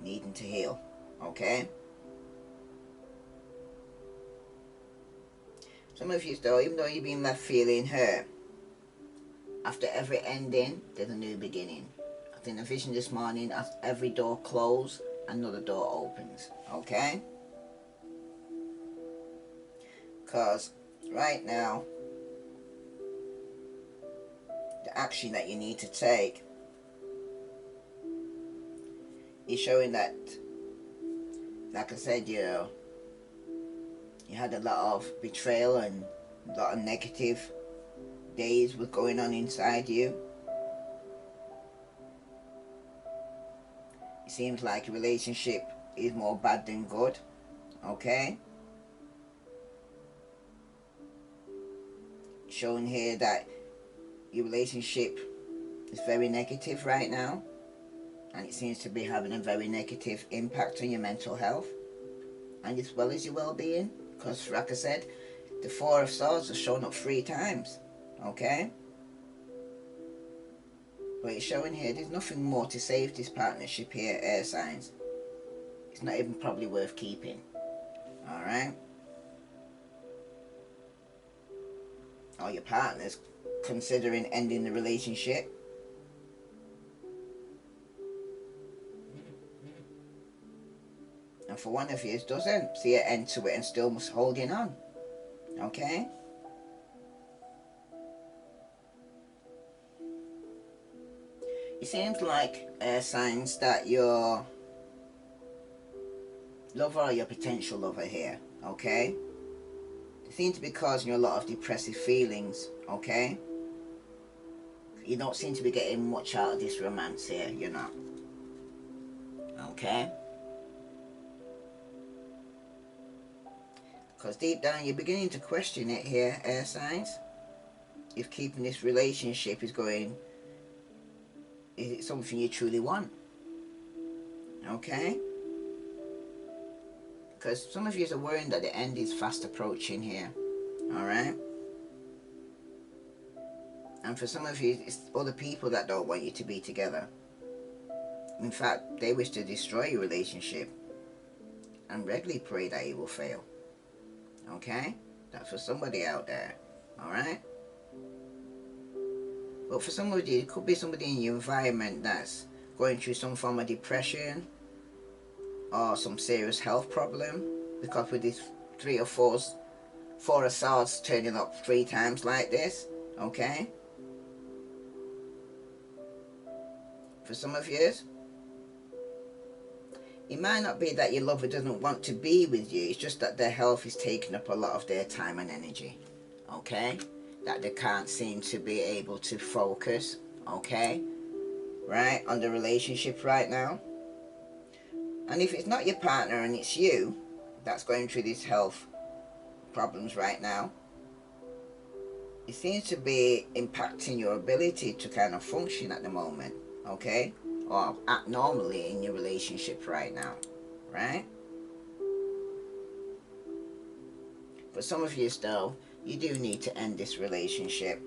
Needing to heal, okay? Some of you though, even though you've been left feeling hurt, after every ending, there's a new beginning. I think the vision this morning, as every door closes, another door opens, okay? Because right now, action that you need to take. It's showing that, like I said, you had a lot of betrayal and a lot of negative days was going on inside you. It seems like your relationship is more bad than good, okay? Showing here that your relationship is very negative right now, and it seems to be having a very negative impact on your mental health and as well as your well-being, because like I said, the Four of Swords has shown up 3 times, okay? But it's showing here there's nothing more to save this partnership here, air signs. It's not even probably worth keeping, alright? Or your partner's considering ending the relationship. And for one of you, it doesn't see an end to it and still must holding on, okay? It seems like signs that your lover or your potential lover here, okay? They seem to be causing you a lot of depressive feelings, okay? You don't seem to be getting much out of this romance here, you're not. Okay? Because deep down you're beginning to question it here, air signs. If keeping this relationship is going, is it something you truly want? Okay? Because some of you are worrying that the end is fast approaching here. Alright? And for some of you, it's other people that don't want you to be together. In fact, they wish to destroy your relationship and regularly pray that it will fail. Okay? That's for somebody out there. Alright? But for some of you, it could be somebody in your environment that's going through some form of depression or some serious health problem, because with these 3 or 4 of Swords turning up 3 times like this, okay? For some of you, it might not be that your lover doesn't want to be with you, it's just that their health is taking up a lot of their time and energy, okay? That they can't seem to be able to focus, okay? Right, on the relationship right now. And if it's not your partner and it's you that's going through these health problems right now, it seems to be impacting your ability to kind of function at the moment, okay? Or act normally in your relationship right now, right? For some of you still, you do need to end this relationship,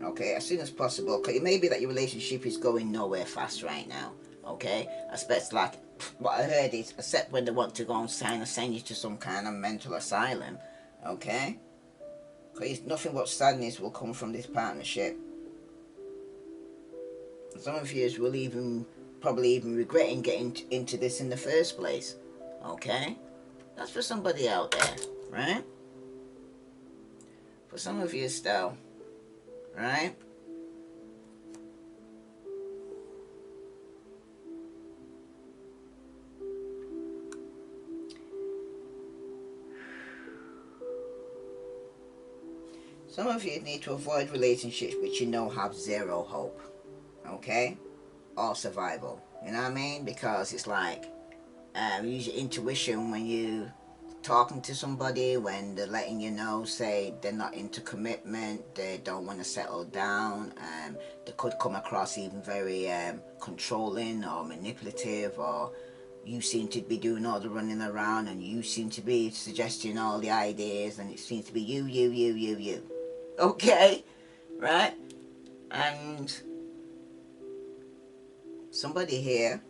okay, as soon as possible, because it may be that your relationship is going nowhere fast right now, okay? I expect, like, what I heard is, except when they want to go and send you to some kind of mental asylum, okay? Because nothing but sadness will come from this partnership. Some of you will probably even regretting getting into this in the first place, okay? That's for somebody out there, right? For some of you still, right? Some of you need to avoid relationships which you know have 0 hope, okay? Or survival, you know what I mean? Because it's like, use your intuition when you talking to somebody, when they're letting you know, say they're not into commitment, they don't want to settle down, they could come across even very controlling or manipulative, or you seem to be doing all the running around and you seem to be suggesting all the ideas, and it seems to be you, okay, right? And somebody here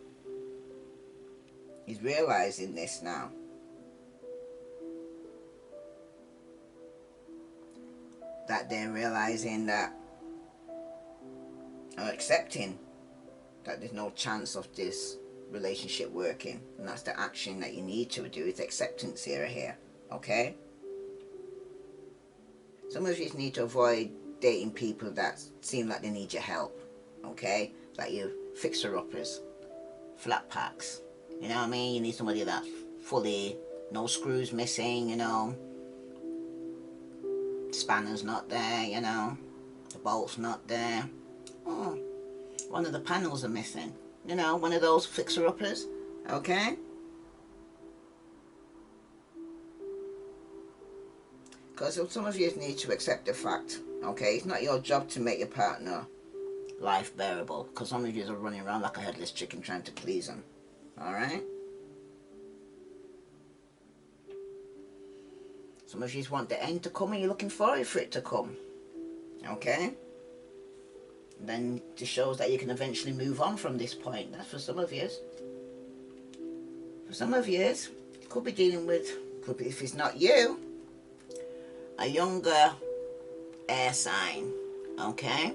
is realizing this now. That they're realizing that, or accepting that there's no chance of this relationship working, and that's the action that you need to do, is acceptance here, okay? Some of you need to avoid dating people that seem like they need your help, okay? Like you fixer-uppers, flat packs. You know what I mean? You need somebody that's fully, no screws missing, you know, spanner's not there, you know, the bolt's not there. Oh, one of the panels are missing. You know, one of those fixer-uppers, okay? Because some of you need to accept the fact, okay? It's not your job to make your partner life bearable, because some of you are running around like a headless chicken trying to please them, alright? Some of you want the end to come and you're looking forward for it to come, okay? Then it shows that you can eventually move on from this point. That's for some of you. For some of you, could be dealing with, could be, if it's not you, a younger air sign, okay?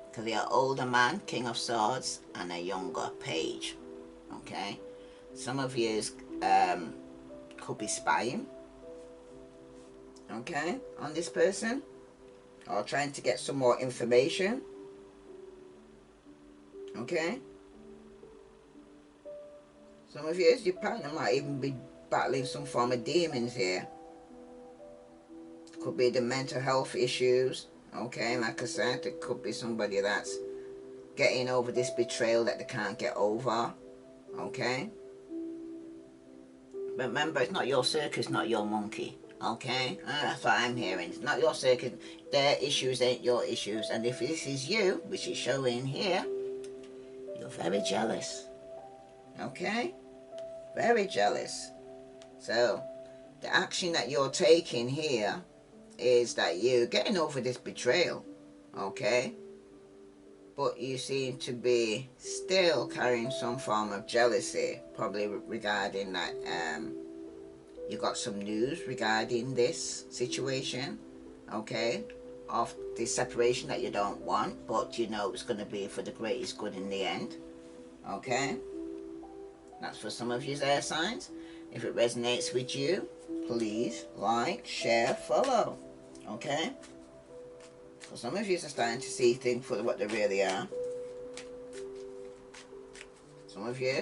Because you're an older man, King of Swords, and a younger page, okay? Some of you could be spying, okay, on this person, or trying to get some more information, okay? Some of you, your partner might even be battling some form of demons here. Could be the mental health issues, okay? Like I said, it could be somebody that's getting over this betrayal that they can't get over, okay? But remember, it's not your circus, not your monkey, okay? That's what I'm hearing. It's not your circus. Their issues ain't your issues. And if this is you, which is showing here, you're very jealous, okay? Very jealous. So the action that you're taking here is that you're getting over this betrayal, okay? But you seem to be still carrying some form of jealousy, probably regarding that you got some news regarding this situation, okay, of the separation that you don't want, but you know it's going to be for the greatest good in the end, okay? That's for some of you air signs. If it resonates with you, please like, share, follow, okay? For some of you are starting to see things for what they really are. Some of you,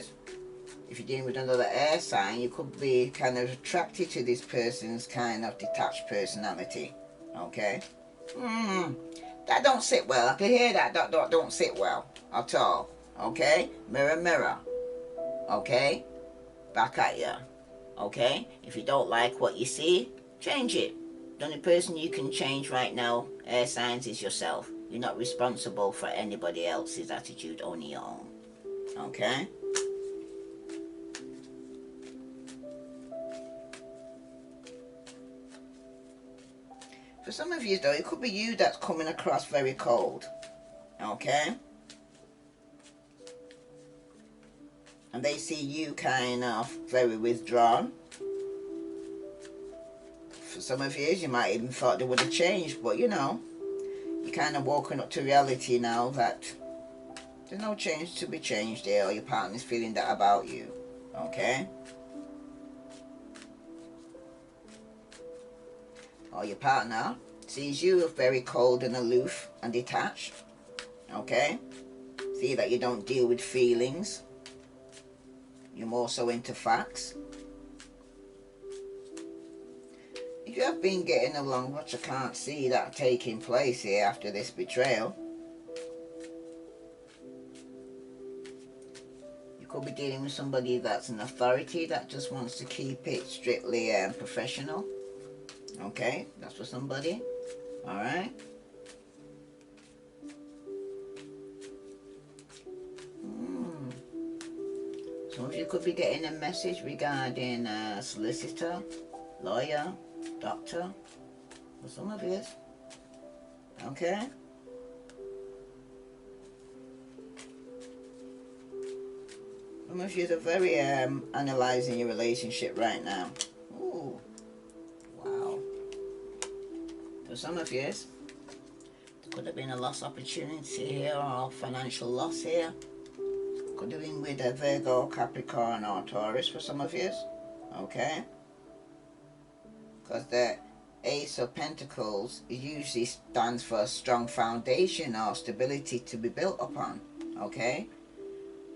if you're dealing with another air sign, you could be kind of attracted to this person's kind of detached personality, okay? That don't sit well. I can hear that. That don't sit well at all, okay? Mirror, mirror, okay? Back at you, okay? If you don't like what you see, change it. The only person you can change right now, air signs, is yourself. You're not responsible for anybody else's attitude, only your own, okay? For some of you though, it could be you that's coming across very cold, okay? And they see you kind of very withdrawn. For some of you might even thought they would have changed, but you know, you're kind of woken up to reality now that there's no change to be changed there, or your partner's feeling that about you, okay? Or your partner sees you as very cold and aloof and detached, okay? See that you don't deal with feelings. You're more so into facts. If you have been getting along, which I can't see that taking place here after this betrayal, you could be dealing with somebody that's an authority that just wants to keep it strictly professional. Okay, that's for somebody. Alright. Some of you could be getting a message regarding a solicitor, lawyer, doctor, for some of you. Okay. Some of you are very analysing your relationship right now. Ooh. Wow. For some of you, there could have been a lost opportunity here or financial loss here. Could have been with a Virgo, Capricorn or Taurus for some of you. Okay. Because Ace of Pentacles usually stands for a strong foundation or stability to be built upon, okay?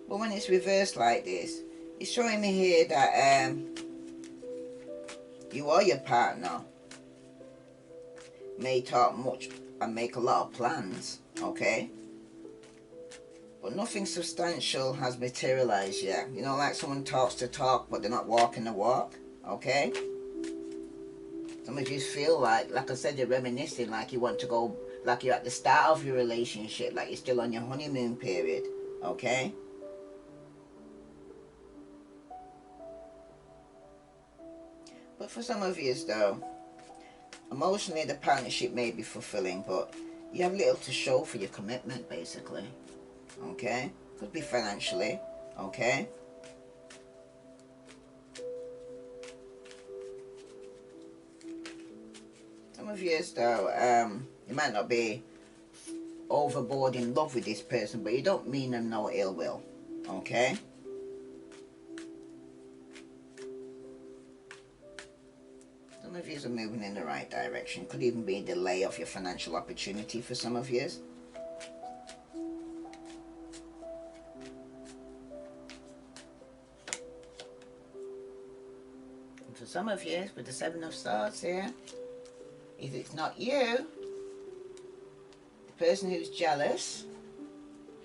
But when it's reversed like this, it's showing me here that you or your partner may talk much and make a lot of plans, okay? But nothing substantial has materialized yet. You know, like someone talks the talk, but they're not walking the walk, okay? Some of you feel like I said, you're reminiscing, like you want to go, like you're at the start of your relationship, like you're still on your honeymoon period, okay? But for some of you, though, emotionally the partnership may be fulfilling, but you have little to show for your commitment, basically, okay? Could be financially, okay? Some of you, though, you might not be overboard in love with this person, but you don't mean them no ill will, okay? Some of you are moving in the right direction. Could even be a delay of your financial opportunity for some of you. And for some of you, with the Seven of Swords here, if it's not you, the person who's jealous,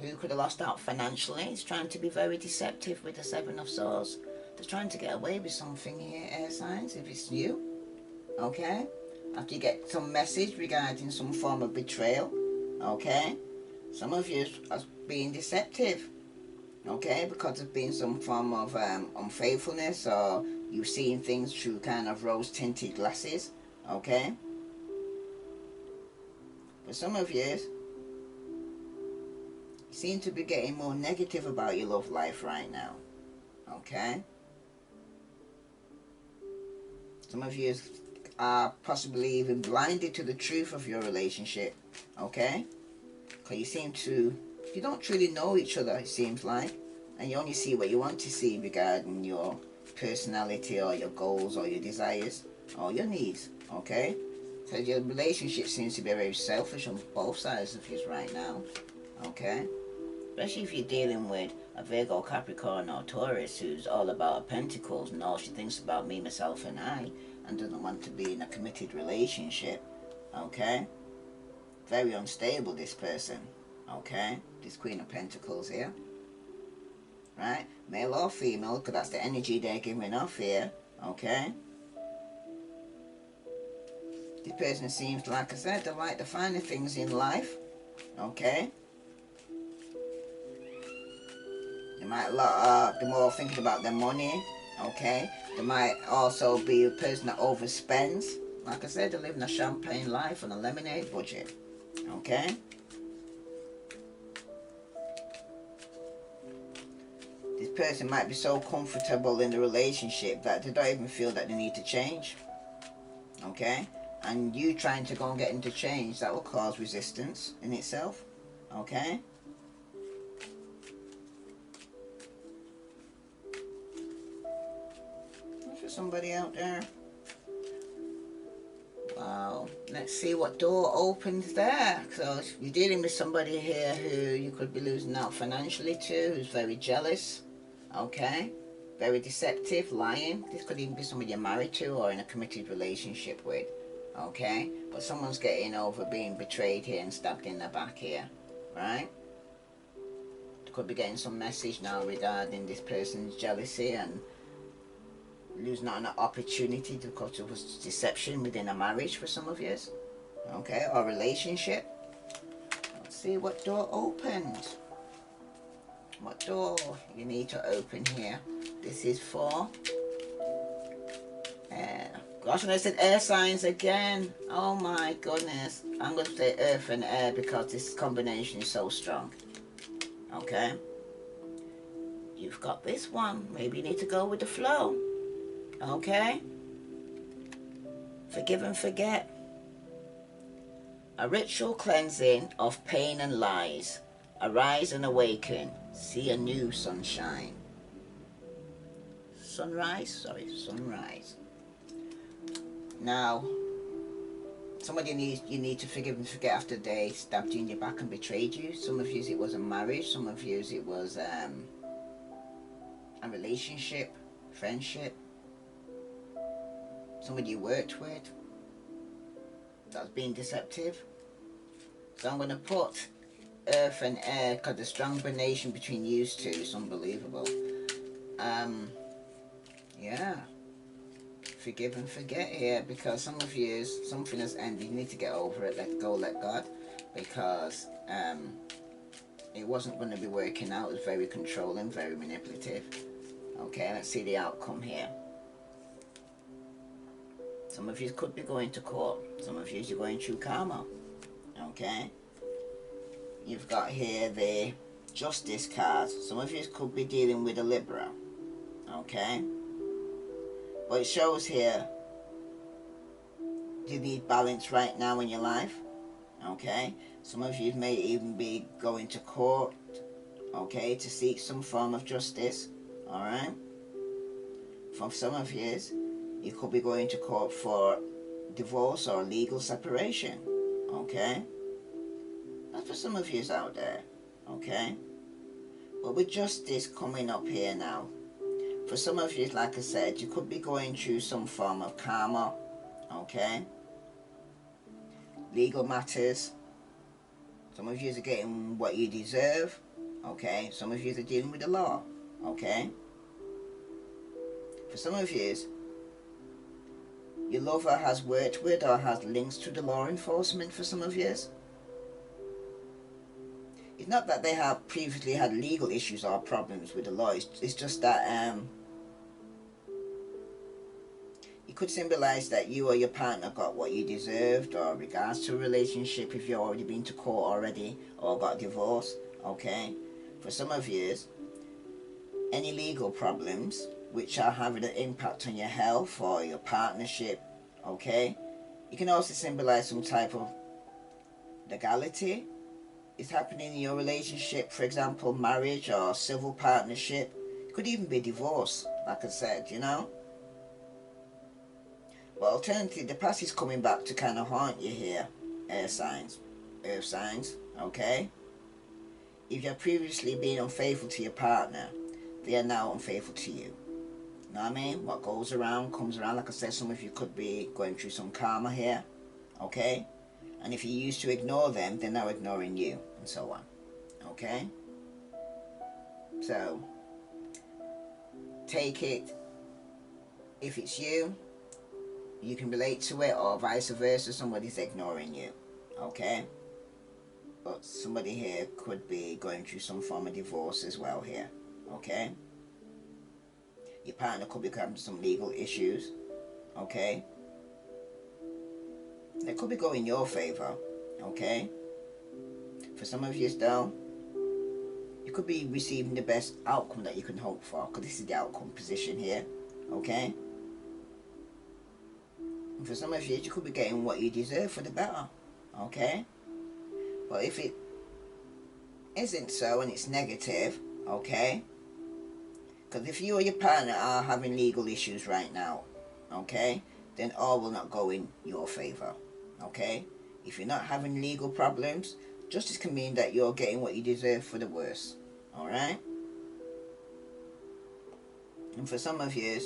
who could have lost out financially, is trying to be very deceptive with the Seven of Swords. They're trying to get away with something here, air signs, if it's you, okay? After you get some message regarding some form of betrayal, okay? Some of you are being deceptive, okay, because of being some form of unfaithfulness, or you've seen things through kind of rose-tinted glasses, okay? But some of you seem to be getting more negative about your love life right now, okay? Some of you are possibly even blinded to the truth of your relationship, okay? Because you don't truly know each other, it seems like, and you only see what you want to see regarding your personality or your goals or your desires or your needs, okay? So your relationship seems to be very selfish on both sides of you right now, okay? Especially if you're dealing with a Virgo, Capricorn or Taurus who's all about Pentacles and all she thinks about me, myself and I, and doesn't want to be in a committed relationship, okay? Very unstable, this person, okay? This Queen of Pentacles here, right? Male or female, because that's the energy they're giving off here, okay? This person seems, like I said, they like the finer things in life, okay? They might be more thinking about their money, okay? They might also be a person that overspends. Like I said, they're living a champagne life on a lemonade budget, okay? This person might be so comfortable in the relationship that they don't even feel that they need to change, okay? And you trying to go and get them to change, that will cause resistance in itself, okay? For somebody out there. Wow, let's see what door opens there. So you're dealing with somebody here who you could be losing out financially to, who's very jealous, okay? Very deceptive, lying. This could even be somebody you're married to or in a committed relationship with, okay? But someone's getting over being betrayed here and stabbed in the back here, right? They could be getting some message now regarding this person's jealousy and losing out on an opportunity because it was deception within a marriage for some of you, okay, or relationship. Let's see what door opened. What door you need to open here? This is for air. Gosh, and I said air signs again. Oh my goodness. I'm going to say earth and air because this combination is so strong, okay? You've got this one. Maybe you need to go with the flow. Okay? Forgive and forget. A ritual cleansing of pain and lies. Arise and awaken. See a new sunshine. Sunrise? Sorry, sunrise. Now, Somebody you need to forgive and forget after they stabbed you in your back and betrayed you. Some of you it was a marriage, some of you it was a relationship, friendship, somebody you worked with that's being deceptive. So I'm going to put earth and air because the strong combination between you two is unbelievable. Yeah, forgive and forget here, because some of you, something has ended, you need to get over it, let go, let God, because it wasn't going to be working out. It was very controlling, very manipulative. Okay, let's see the outcome here. Some of you could be going to court. Some of you are going through karma. Okay, you've got here the Justice card. Some of you could be dealing with a Libra. Okay, but it shows here you need balance right now in your life. Okay, some of you may even be going to court, okay, to seek some form of justice. All right, for some of you could be going to court for divorce or legal separation. Okay, that's for some of you out there. Okay, but with justice coming up here now, for some of you, like I said, you could be going through some form of karma. Okay, legal matters. Some of you are getting what you deserve. Okay, some of you are dealing with the law. Okay, for some of you, your lover has worked with or has links to the law enforcement. For some of you, it's not that they have previously had legal issues or problems with the law. It's just that it could symbolize that you or your partner got what you deserved, or regards to a relationship if you've already been to court already or got divorced. Okay, for some of you, any legal problems which are having an impact on your health or your partnership. Okay, it can also symbolize some type of legality is happening in your relationship, for example marriage or civil partnership. It could even be divorce, like I said, you know. But alternatively, the past is coming back to kind of haunt you here, air signs, earth signs. Okay, if you have previously been unfaithful to your partner, they are now unfaithful to you. You know what I mean? What goes around comes around. Like I said, some of you could be going through some karma here. Okay, and if you used to ignore them, they're now ignoring you, and so on. Okay, so take it. If it's you, you can relate to it, or vice versa, somebody's ignoring you. Okay, but somebody here could be going through some form of divorce as well here. Okay, your partner could be having some legal issues. Okay, they could be going in your favor. Okay, for some of you though, you could be receiving the best outcome that you can hope for, because this is the outcome position here. Okay, and for some of you, you could be getting what you deserve for the better. Okay, but if it isn't so and it's negative, okay, because if you or your partner are having legal issues right now, okay, then all will not go in your favor. Okay, if you're not having legal problems, justice can mean that you're getting what you deserve for the worse. All right, and for some of you,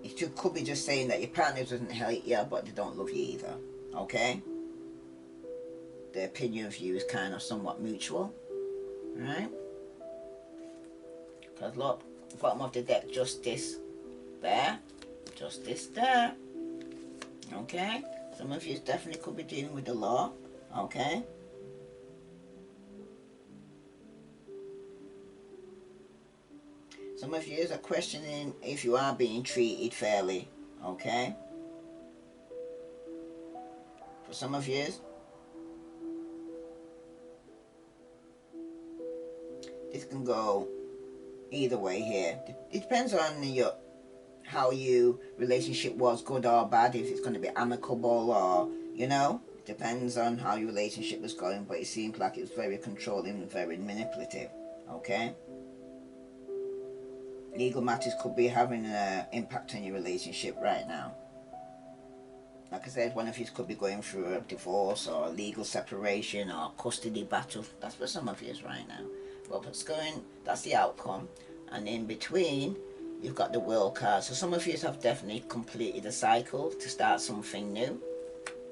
it could be just saying that your partner doesn't hate you, but they don't love you either. Okay, their opinion of you is kind of somewhat mutual. Right, because look, bottom of the deck, justice there, justice there. Okay, some of you definitely could be dealing with the law. Okay, some of you are questioning if you are being treated fairly. Okay, for some of you, this can go either way here. It depends on your how your relationship was, good or bad, if it's going to be amicable, or you know, it depends on how your relationship was going, but it seems like it was very controlling and very manipulative. Okay, legal matters could be having an impact on your relationship right now. Like I said, one of you could be going through a divorce or a legal separation or custody battle. That's for some of you right now. Well, that's the outcome. And in between, you've got the world card. So some of you have definitely completed a cycle to start something new.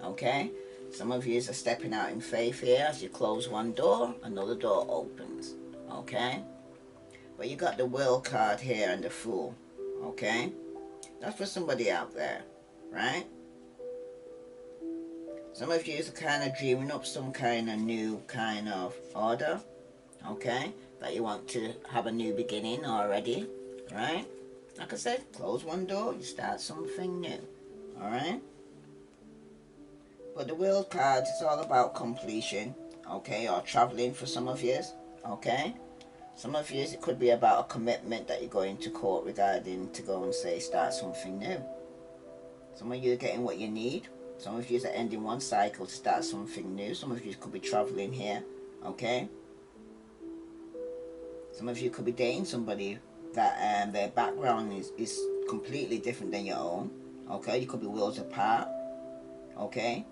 Okay? Some of you are stepping out in faith here. As you close one door, another door opens. Okay? But you got the world card here and the fool. Okay? That's for somebody out there. Right? Some of you are kind of dreaming up some kind of new kind of order, okay? That you want to have a new beginning already, right? Like I said, close one door, you start something new, alright? But the world card is all about completion, okay? Or traveling for some of you, okay? Some of you, it could be about a commitment that you're going to court regarding to go and say, start something new. Some of you are getting what you need. Some of you are ending one cycle to start something new. Some of you could be traveling here, okay? Some of you could be dating somebody that their background is completely different than your own, okay? You could be worlds apart, okay?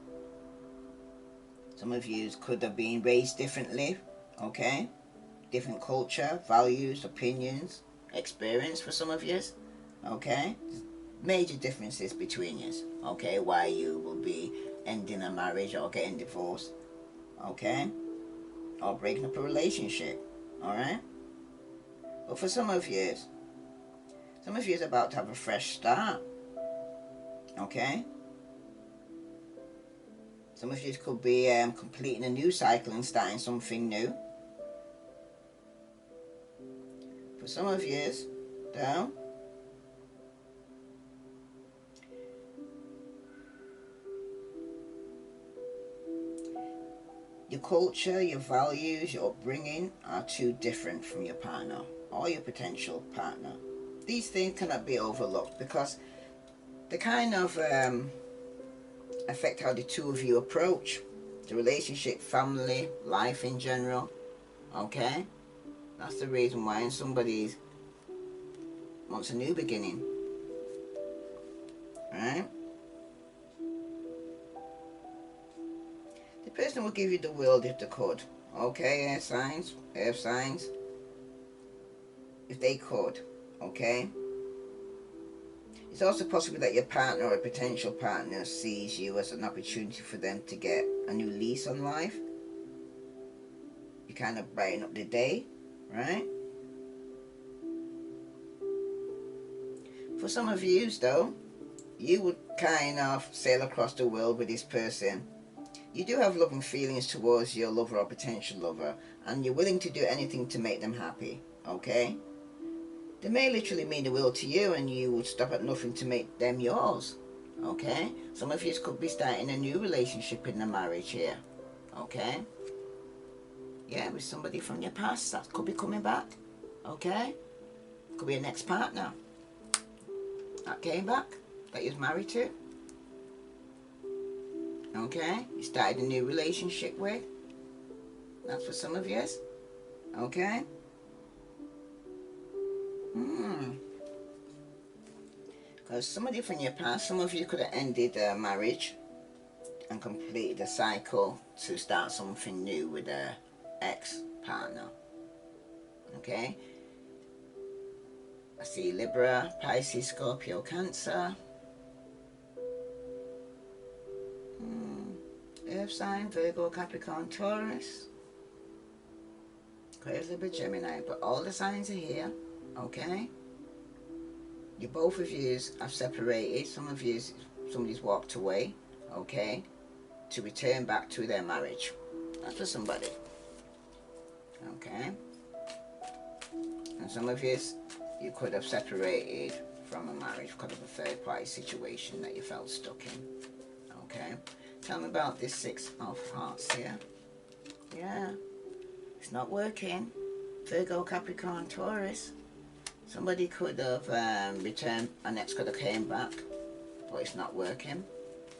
Some of you could have been raised differently, okay? Different culture, values, opinions, experience for some of you, okay? Major differences between you, okay? Why you will be ending a marriage or getting divorced, okay? Or breaking up a relationship, alright? But for some of you is about to have a fresh start, okay? Some of you could be completing a new cycle and starting something new. For some of you, though, your culture, your values, your upbringing are too different from your partner or your potential partner. These things cannot be overlooked because they kind of affect how the two of you approach the relationship, family, life in general, okay? That's the reason why somebody wants a new beginning, right? The person will give you the world if they could, okay? Air signs, earth signs, if they could, okay? It's also possible that your partner or a potential partner sees you as an opportunity for them to get a new lease on life. You kind of brighten up the day, right? For some of you, though, you would kind of sail across the world with this person. You do have loving feelings towards your lover or potential lover, and you're willing to do anything to make them happy, okay? They may literally mean the world to you, and you would stop at nothing to make them yours, okay? Some of you could be starting a new relationship in the marriage here, okay? Yeah, with somebody from your past that could be coming back, okay? Could be an ex-partner that came back, that you was married to, okay? You started a new relationship with. That's for some of you, okay? Because somebody from your past, some of you could have ended a marriage and completed a cycle to start something new with a ex-partner, okay? I see Libra, Pisces, Scorpio, Cancer, Earth sign, Virgo, Capricorn, Taurus, Aquarius, Libra, Gemini, but all the signs are here, okay? You both of you have separated. Some of you, somebody's walked away, okay, to return back to their marriage. That's for somebody, okay? And some of you could have separated from a marriage because of a third party situation that you felt stuck in, okay? Tell me about this Six of Hearts here. Yeah, it's not working. Virgo, Capricorn, Taurus. Somebody could have returned, an ex could have came back, but it's not working,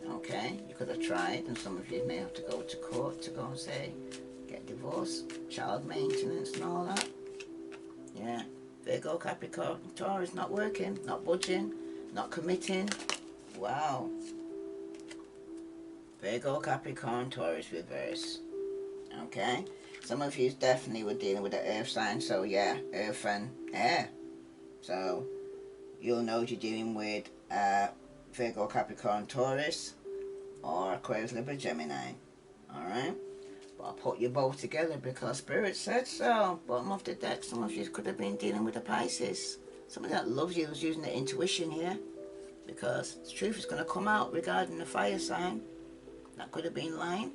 okay? You could have tried, and some of you may have to go to court to go and say, get divorced, child maintenance and all that. Yeah, Virgo, Capricorn, Taurus, not working, not budging, not committing. Wow. Virgo, Capricorn, Taurus reverse. Okay? Some of you definitely were dealing with the earth sign, so yeah, earth and air. So you'll know you're dealing with Virgo, Capricorn, Taurus, or Aquarius, Libra, Gemini. Alright? But I'll put you both together because Spirit said so. Bottom of the deck, some of you could have been dealing with a Pisces. Somebody that loves you is using their intuition here, because the truth is going to come out regarding the fire sign. That could have been lying.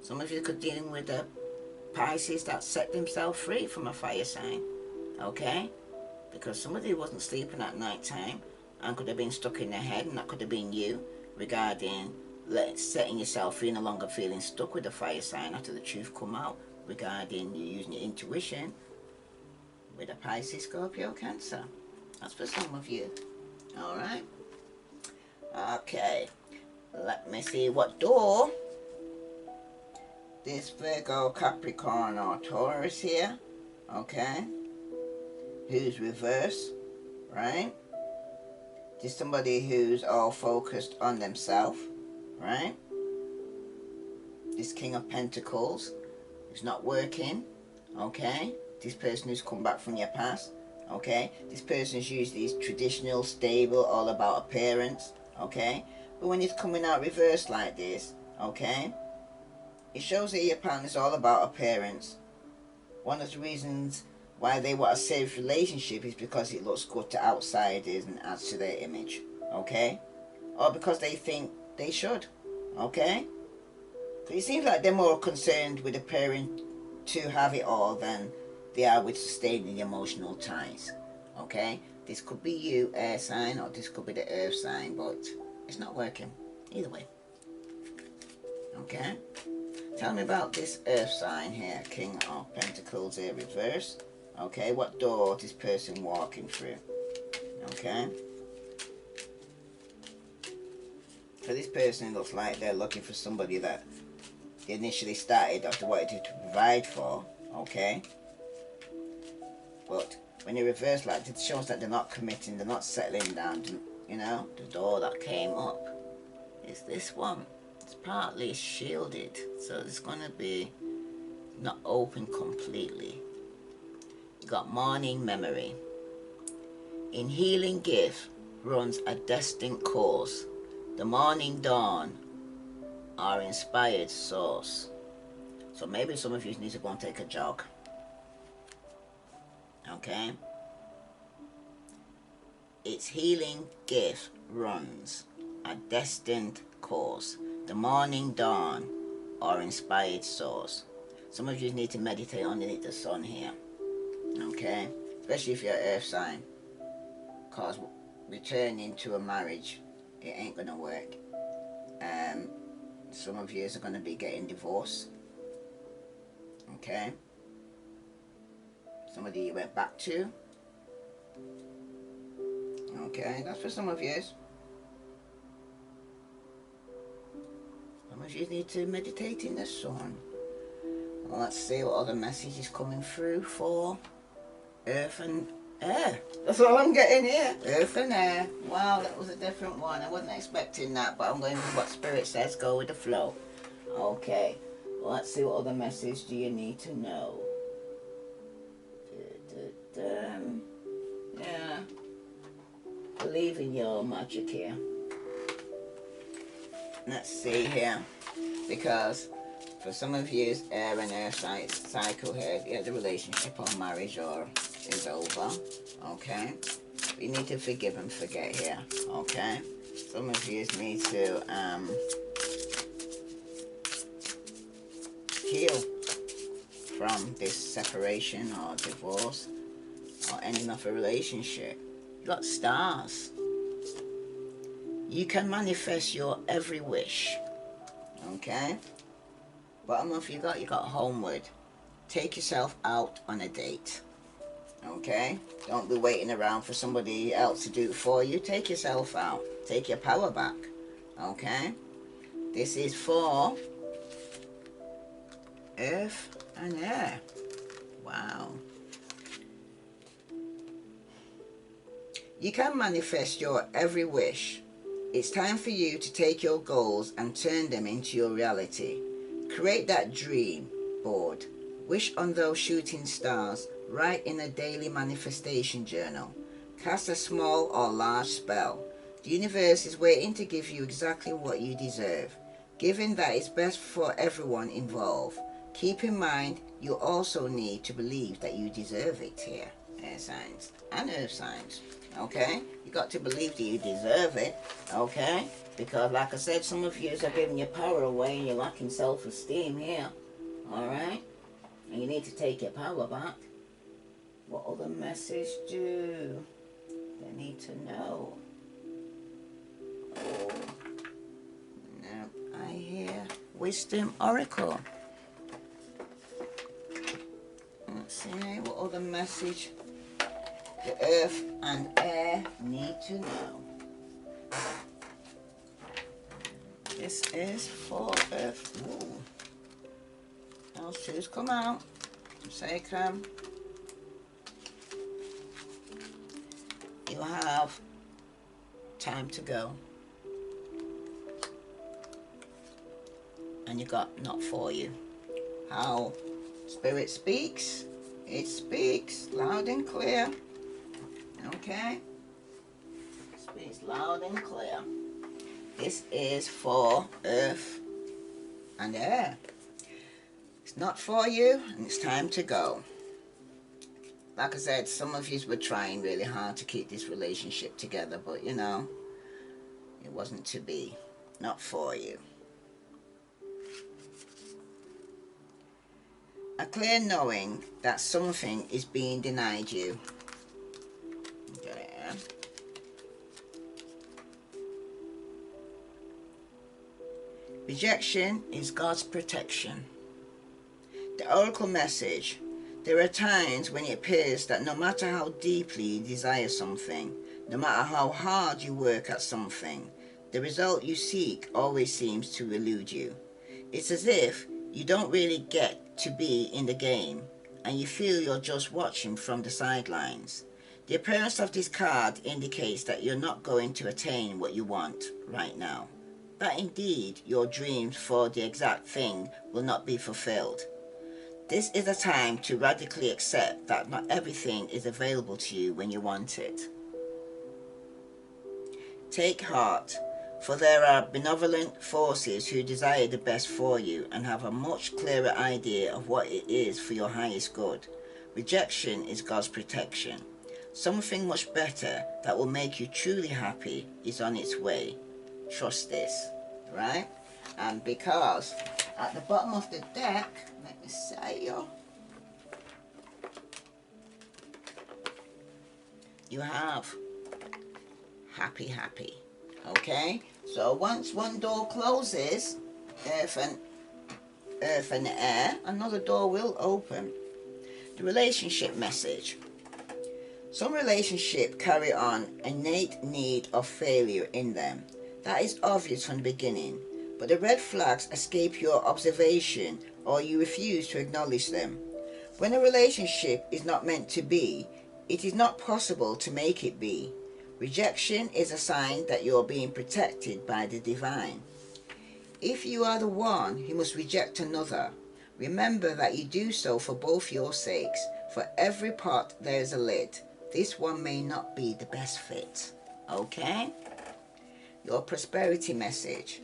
Some of you could be dealing with a Pisces that set themselves free from a fire sign. Okay? Because somebody wasn't sleeping at night time and could have been stuck in their head, and that could have been you, regarding setting yourself free, no longer feeling stuck with the fire sign after the truth come out regarding you using your intuition with a Pisces, Scorpio, Cancer. That's for some of you. Alright? Okay. Let me see what door this Virgo, Capricorn, or Taurus here, okay, who's reverse, right? This somebody who's all focused on themselves, right? This King of Pentacles who's not working, okay? This person who's come back from your past, okay? This person's usually traditional, stable, all about appearance, okay? But when it's coming out reversed like this, okay, it shows that your partner is all about appearance. One of the reasons why they want a safe relationship is because it looks good to outsiders and adds to their image, okay? Or because they think they should, okay? Because it seems like they're more concerned with appearing to have it all than they are with sustaining emotional ties, okay? This could be you, air sign, or this could be the earth sign, but it's not working either way, okay? Tell me about this earth sign here, King of Pentacles here, reverse. Okay, what door is this person walking through? Okay. For this person, it looks like they're looking for somebody that they initially started off, they wanted to provide for. Okay. But when you reverse like this, it shows that they're not committing, they're not settling down. You know, the door that came up is this one. It's partly shielded, so it's going to be not open completely. You got morning memory. In healing gift runs a destined course. The morning dawn are inspired source. So maybe some of you need to go and take a jog. Okay? Its healing gift runs a destined course. The morning dawn or inspired source. Some of you need to meditate underneath the sun here. Okay? Especially if you're earth sign. Because returning to a marriage, it ain't going to work. Some of you are going to be getting divorced. Okay? Somebody you went back to. Okay, that's for some of you. Some of you need to meditate in the sun. Well, let's see what other message is coming through for earth and air. That's all I'm getting here. Earth and air. Wow, that was a different one. I wasn't expecting that, but I'm going with what Spirit says. Go with the flow. Okay. Well, let's see what other message do you need to know. Yeah. Believe in your magic here. Let's see here. Because for some of you, air and earth cycle here, yeah, the relationship or marriage or is over. Okay. You need to forgive and forget here. Okay. Some of you need to heal from this separation or divorce or ending of a relationship. You got stars. You can manifest your every wish. Okay. Bottom of you got homeward. Take yourself out on a date. Okay. Don't be waiting around for somebody else to do it for you. Take yourself out. Take your power back. Okay. This is for earth and air. Wow. You can manifest your every wish It's time for you to take your goals and turn them into your reality. Create that dream board. Wish on those shooting stars. Write in a daily manifestation journal. Cast a small or large spell. The universe is waiting to give you exactly what you deserve, given that it's best for everyone involved. Keep in mind, you also need to believe that you deserve it here, air signs and earth signs. Okay? You got to believe that you deserve it. Okay? Because like I said, some of you are giving your power away and you're lacking self-esteem here. Alright? And you need to take your power back. What other message do they need to know? Oh, no, I hear Wisdom Oracle. Let's see, what other message the earth and air need to know. This is for earth. Ooh. Those shoes come out. Sacrum. You have time to go. And you got not for you. How Spirit speaks. It speaks loud and clear. Okay? Speaks loud and clear. This is for earth and air. It's not for you, and it's time to go. Like I said, some of you were trying really hard to keep this relationship together, but you know, it wasn't to be. Not for you. A clear knowing that something is being denied you. Okay. Rejection is God's protection. The oracle message. There are times when it appears that no matter how deeply you desire something, no matter how hard you work at something, the result you seek always seems to elude you. It's as if you don't really get to be in the game and you feel you're just watching from the sidelines. The appearance of this card indicates that you're not going to attain what you want right now. That indeed your dreams for the exact thing will not be fulfilled. This is a time to radically accept that not everything is available to you when you want it. Take heart, for there are benevolent forces who desire the best for you and have a much clearer idea of what it is for your highest good. Rejection is God's protection. Something much better that will make you truly happy is on its way. Trust this, right? And because at the bottom of the deck, let me say you have happy, happy. Okay? So once one door closes, earth and air, another door will open. The relationship message. Some relationships carry on innate need of failure in them. That is obvious from the beginning, but the red flags escape your observation or you refuse to acknowledge them. When a relationship is not meant to be, it is not possible to make it be. Rejection is a sign that you are being protected by the divine. If you are the one who must reject another, remember that you do so for both your sakes. For every pot there is a lid. This one may not be the best fit. Okay? Your prosperity message.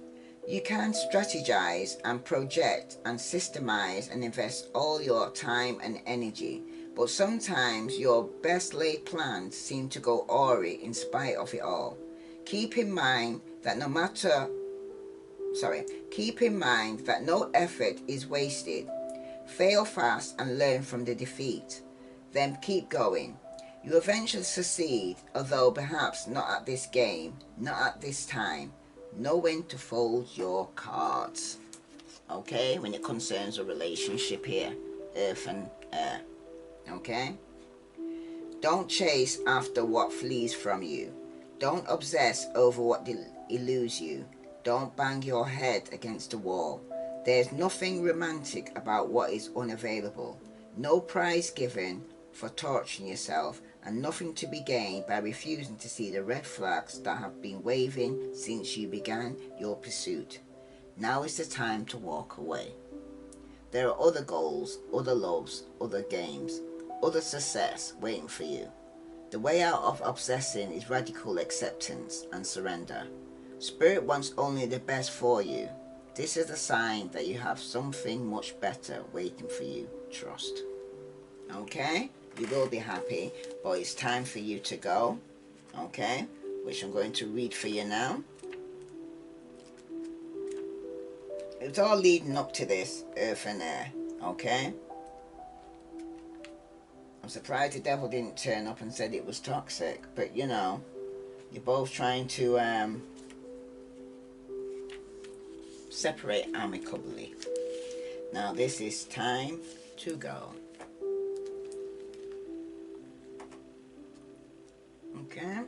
You can strategize and project and systemize and invest all your time and energy, but sometimes your best laid plans seem to go awry in spite of it all. Keep in mind that no effort is wasted. Fail fast and learn from the defeat. Then keep going. You eventually succeed, although perhaps not at this game, not at this time. Know when to fold your cards. Okay, when it concerns a relationship here, earth and air. Okay? Don't chase after what flees from you. Don't obsess over what eludes you. Don't bang your head against the wall. There's nothing romantic about what is unavailable. No prize given for torturing yourself, and nothing to be gained by refusing to see the red flags that have been waving since you began your pursuit. Now is the time to walk away. There are other goals, other loves, other games, other success waiting for you. The way out of obsessing is radical acceptance and surrender. Spirit wants only the best for you. This is a sign that you have something much better waiting for you. Trust. Okay? You will be happy, but it's time for you to go. Okay? Which I'm going to read for you now. It's all leading up to this, earth and air. Okay? I'm surprised the devil didn't turn up and said it was toxic. But you know, you're both trying to separate amicably. Now this is time to go. Okay?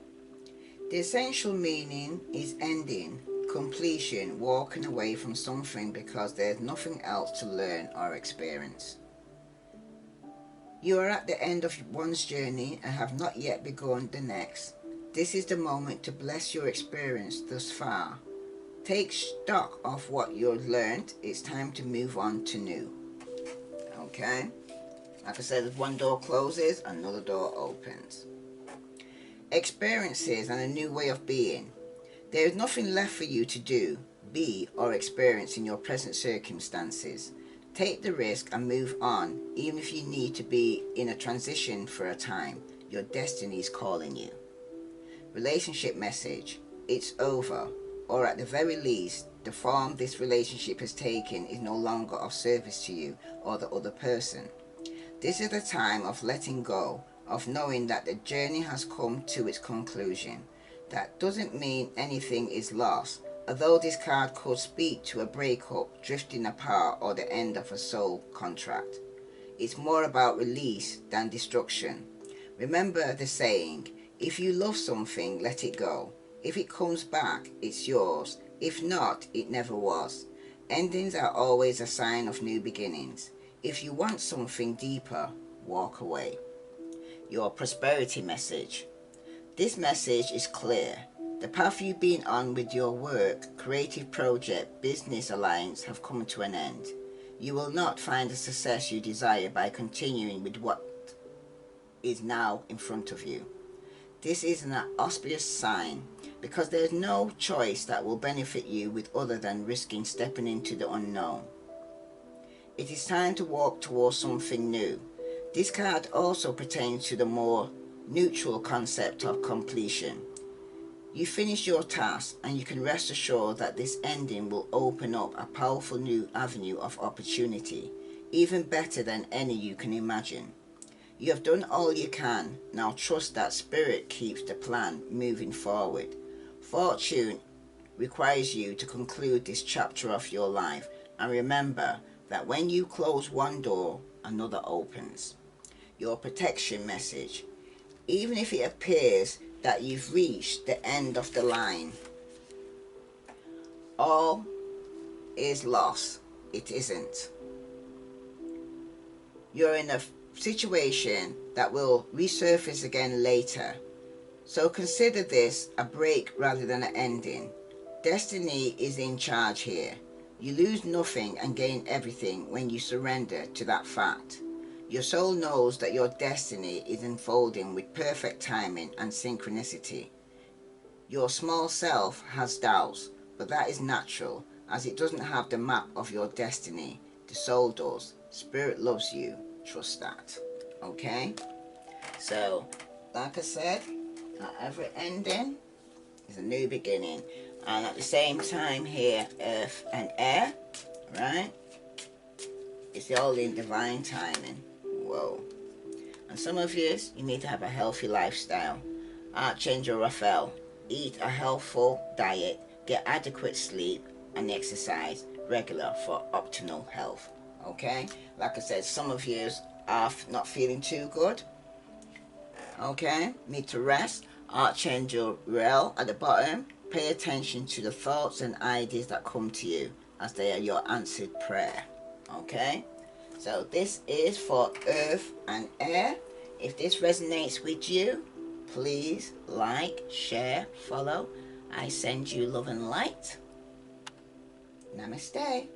The essential meaning is ending, completion, walking away from something because there's nothing else to learn or experience. You are at the end of one's journey and have not yet begun the next. This is the moment to bless your experience thus far. Take stock of what you've learned. It's time to move on to new. Okay? Like I said, if one door closes, another door opens. Experiences and a new way of being. There is nothing left for you to do, be, or experience in your present circumstances. Take the risk and move on, even if you need to be in a transition for a time. Your destiny is calling you. Relationship message. It's over, or at the very least, the form this relationship has taken is no longer of service to you or the other person. This is the time of letting go, of knowing that the journey has come to its conclusion. That doesn't mean anything is lost, although this card could speak to a breakup, drifting apart, or the end of a soul contract. It's more about release than destruction. Remember the saying, if you love something, let it go. If it comes back, it's yours. If not, it never was. Endings are always a sign of new beginnings. If you want something deeper, walk away. Your prosperity message. This message is clear. The path you've been on with your work, creative project, business alliance have come to an end. You will not find the success you desire by continuing with what is now in front of you. This is an auspicious sign because there is no choice that will benefit you with other than risking stepping into the unknown. It is time to walk towards something new. This card also pertains to the more neutral concept of completion. You finish your task and you can rest assured that this ending will open up a powerful new avenue of opportunity, even better than any you can imagine. You have done all you can, now trust that Spirit keeps the plan moving forward. Fortune requires you to conclude this chapter of your life, and remember that when you close one door, another opens. Your protection message. Even if it appears that you've reached the end of the line, all is lost. It isn't. You're in a situation that will resurface again later. So consider this a break rather than an ending. Destiny is in charge here. You lose nothing and gain everything when you surrender to that fact. Your soul knows that your destiny is unfolding with perfect timing and synchronicity. Your small self has doubts, but that is natural as it doesn't have the map of your destiny. The soul does. Spirit loves you. Trust that. Okay? So, like I said, at every ending is a new beginning. And at the same time here, earth and air, right? It's all in divine timing. Whoa. And some of you need to have a healthy lifestyle. Archangel Raphael, eat a healthful diet, get adequate sleep and exercise regular for optimal health. Okay? Like I said, some of you are not feeling too good. Okay? Need to rest. Archangel Rael at the bottom. Pay attention to the thoughts and ideas that come to you as they are your answered prayer. Okay? So this is for earth and air. If this resonates with you, please like, share, follow. I send you love and light. Namaste.